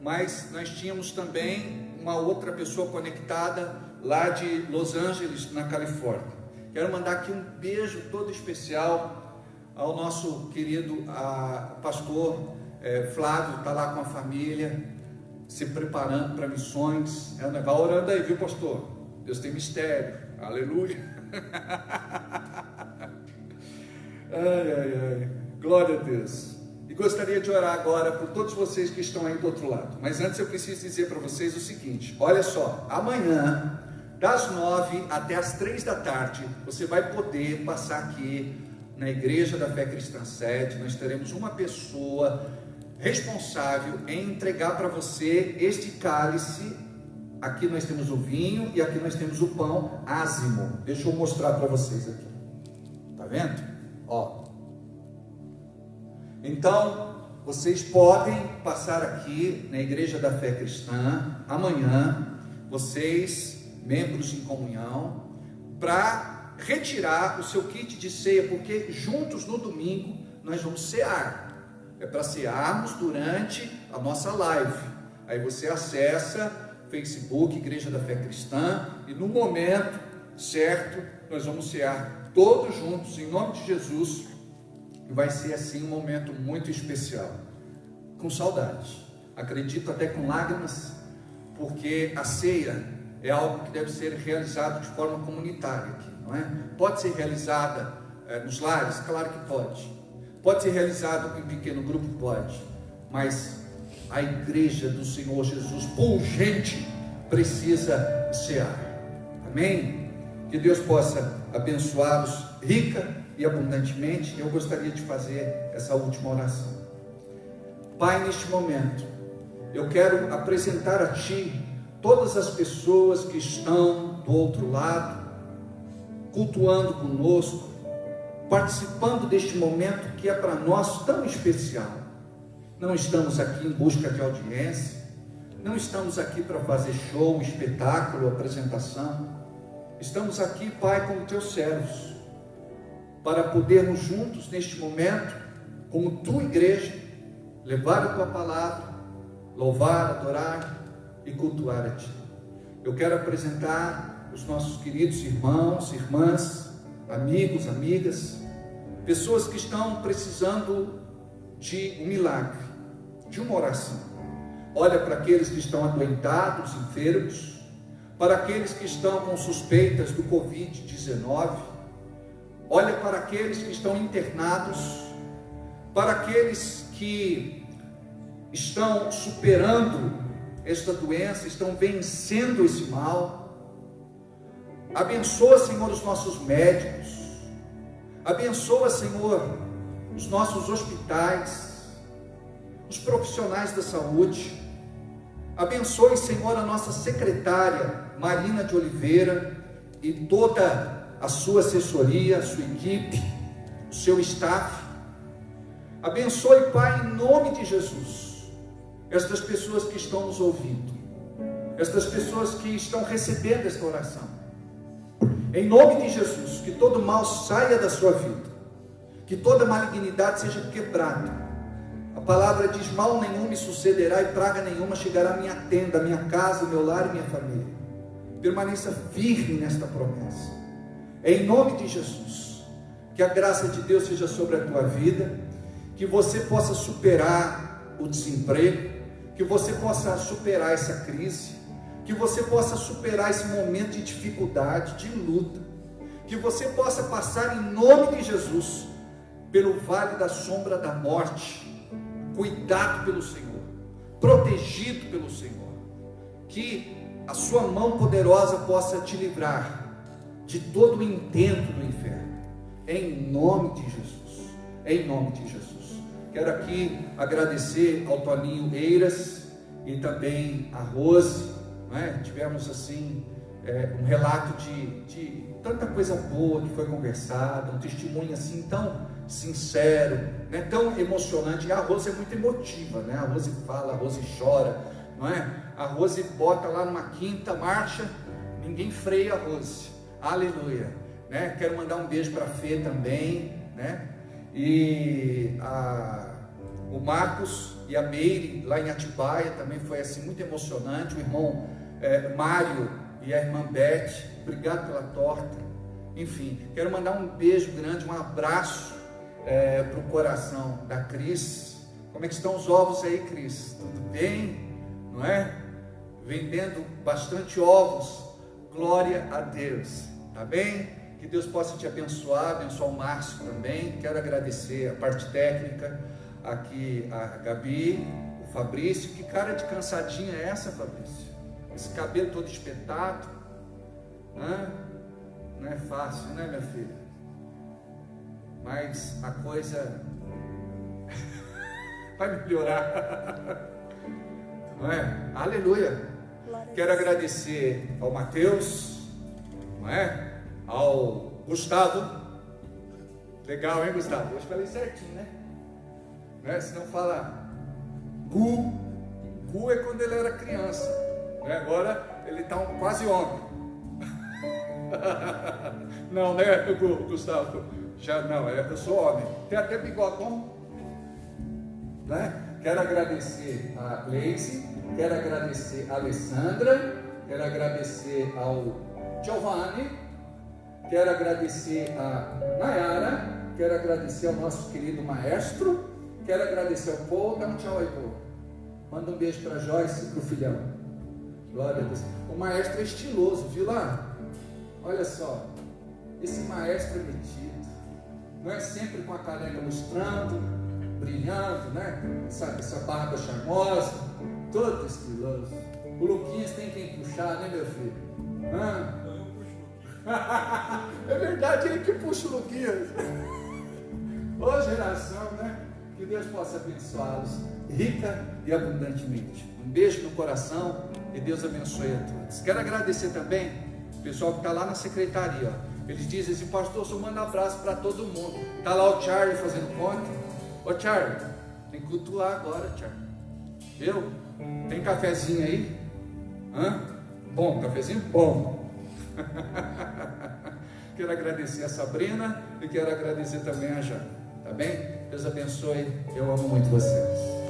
mas nós tínhamos também uma outra pessoa conectada lá de Los Angeles, na Califórnia. Quero mandar aqui um beijo todo especial ao nosso querido pastor Flávio, está lá com a família, se preparando para missões. Vai orando aí, viu, pastor? Deus tem mistério, aleluia. Ai, glória a Deus. E gostaria de orar agora por todos vocês que estão aí do outro lado. Mas antes eu preciso dizer para vocês o seguinte: olha só, amanhã, das 9 até as 3 da tarde, você vai poder passar aqui na Igreja da Fé Cristã Sede. Nós teremos uma pessoa responsável em entregar para você este cálice. Aqui nós temos o vinho e aqui nós temos o pão ázimo. Deixa eu mostrar para vocês aqui. Tá vendo? Ó. Então, vocês podem passar aqui na Igreja da Fé Cristã amanhã, vocês, membros em comunhão, para retirar o seu kit de ceia, porque juntos no domingo nós vamos cear. É para cearmos durante a nossa live. Aí você acessa Facebook, Igreja da Fé Cristã, e no momento certo nós vamos cear todos juntos em nome de Jesus. E vai ser assim um momento muito especial, com saudade, acredito até com lágrimas, porque a ceia é algo que deve ser realizado de forma comunitária aqui, não é? Pode ser realizada nos lares? Claro que pode. Pode ser realizado em pequeno grupo? Pode. Mas a igreja do Senhor Jesus, pungente, precisa cear. Amém? Que Deus possa abençoá-los rica e abundantemente. Eu gostaria de fazer essa última oração. Pai, neste momento, eu quero apresentar a Ti todas as pessoas que estão do outro lado, cultuando conosco, participando deste momento que é para nós tão especial. Não estamos aqui em busca de audiência, não estamos aqui para fazer show, espetáculo, apresentação. Estamos aqui, Pai, como Teus servos, para podermos juntos neste momento, como Tua igreja, levar a Tua palavra, louvar, adorar e cultuar a Ti. Eu quero apresentar os nossos queridos irmãos, irmãs, amigos, amigas, pessoas que estão precisando de um milagre, de uma oração. Olha para aqueles que estão adoentados, enfermos, para aqueles que estão com suspeitas do Covid-19, olha para aqueles que estão internados, para aqueles que estão superando esta doença, estão vencendo esse mal. Abençoa, Senhor, os nossos médicos, abençoa, Senhor, os nossos hospitais, os profissionais da saúde. Abençoe, Senhor, a nossa secretária Marina de Oliveira e toda a sua assessoria, a sua equipe, o seu staff. Abençoe, Pai, em nome de Jesus, estas pessoas que estão nos ouvindo, estas pessoas que estão recebendo esta oração. Em nome de Jesus, que todo mal saia da sua vida, que toda malignidade seja quebrada. A palavra diz: mal nenhum me sucederá e praga nenhuma chegará à minha tenda, à minha casa, ao meu lar e minha família. Permaneça firme nesta promessa. Em nome de Jesus, que a graça de Deus seja sobre a tua vida, que você possa superar o desemprego, que você possa superar essa crise, que você possa superar esse momento de dificuldade, de luta, que você possa passar em nome de Jesus pelo vale da sombra da morte, cuidado pelo Senhor, protegido pelo Senhor, que a sua mão poderosa possa te livrar de todo o intento do inferno, em nome de Jesus, em nome de Jesus. Quero aqui agradecer ao Toninho Eiras e também a Rose, não é? Tivemos assim um relato de tanta coisa boa que foi conversada, um testemunho assim tão sincero, né? Tão emocionante. E a Rose é muito emotiva, né? A Rose fala, a Rose chora, não é? A Rose bota lá numa quinta marcha, ninguém freia a Rose, aleluia, né? Quero mandar um beijo para a Fê também, né? E o Marcos e a Meire lá em Atibaia também foi assim muito emocionante. O irmão Mário e a irmã Beth, obrigado pela torta. Enfim, quero mandar um beijo grande, um abraço para o coração da Cris. Como é que estão os ovos aí, Cris? Tudo bem? Não é? Vendendo bastante ovos, glória a Deus, tá bem? Que Deus possa te abençoar, abençoar o Márcio também. Quero agradecer a parte técnica, aqui a Gabi, o Fabrício. Que cara de cansadinha é essa, Fabrício? Esse cabelo todo espetado, né? Não é fácil, né, minha filha? Mas a coisa vai melhorar, não é? Aleluia! Quero agradecer ao Mateus, não é? Ao Gustavo. Legal, hein, Gustavo? Hoje falei certinho, né? Não é? Se não fala Gu é quando ele era criança, né? Agora ele está quase homem. Não, né, Gustavo? Já não, eu sou homem. Tem até bigodão, né? Quero agradecer a Gleice, quero agradecer a Alessandra, quero agradecer ao Giovanni, quero agradecer a Nayara, quero agradecer ao nosso querido maestro, quero agradecer ao Paul. Dá um tchau aí, Paul. Manda um beijo para a Joyce e para o filhão. Glória a Deus. O maestro é estiloso, viu lá? Olha só, esse maestro é metido. Não é sempre com a careca lustrando, brilhando, né? Essa barba charmosa, todo estiloso. O Luquinhas tem quem puxar, né, meu filho? Eu puxo. É verdade, ele que puxa o Luquinhas. Ô geração, né? Que Deus possa abençoá-los rica e abundantemente. Um beijo no coração e Deus abençoe a todos. Quero agradecer também o pessoal que está lá na secretaria. Ó. Eles dizem assim: pastor, só manda abraço para todo mundo. Está lá o Charlie fazendo conta. Ô Charlie, tem que cultuar agora, Charlie. Viu? Tem cafezinho aí? Bom, cafezinho bom. Quero agradecer a Sabrina e quero agradecer também a Jana. Tá bem? Deus abençoe. Eu amo muito vocês.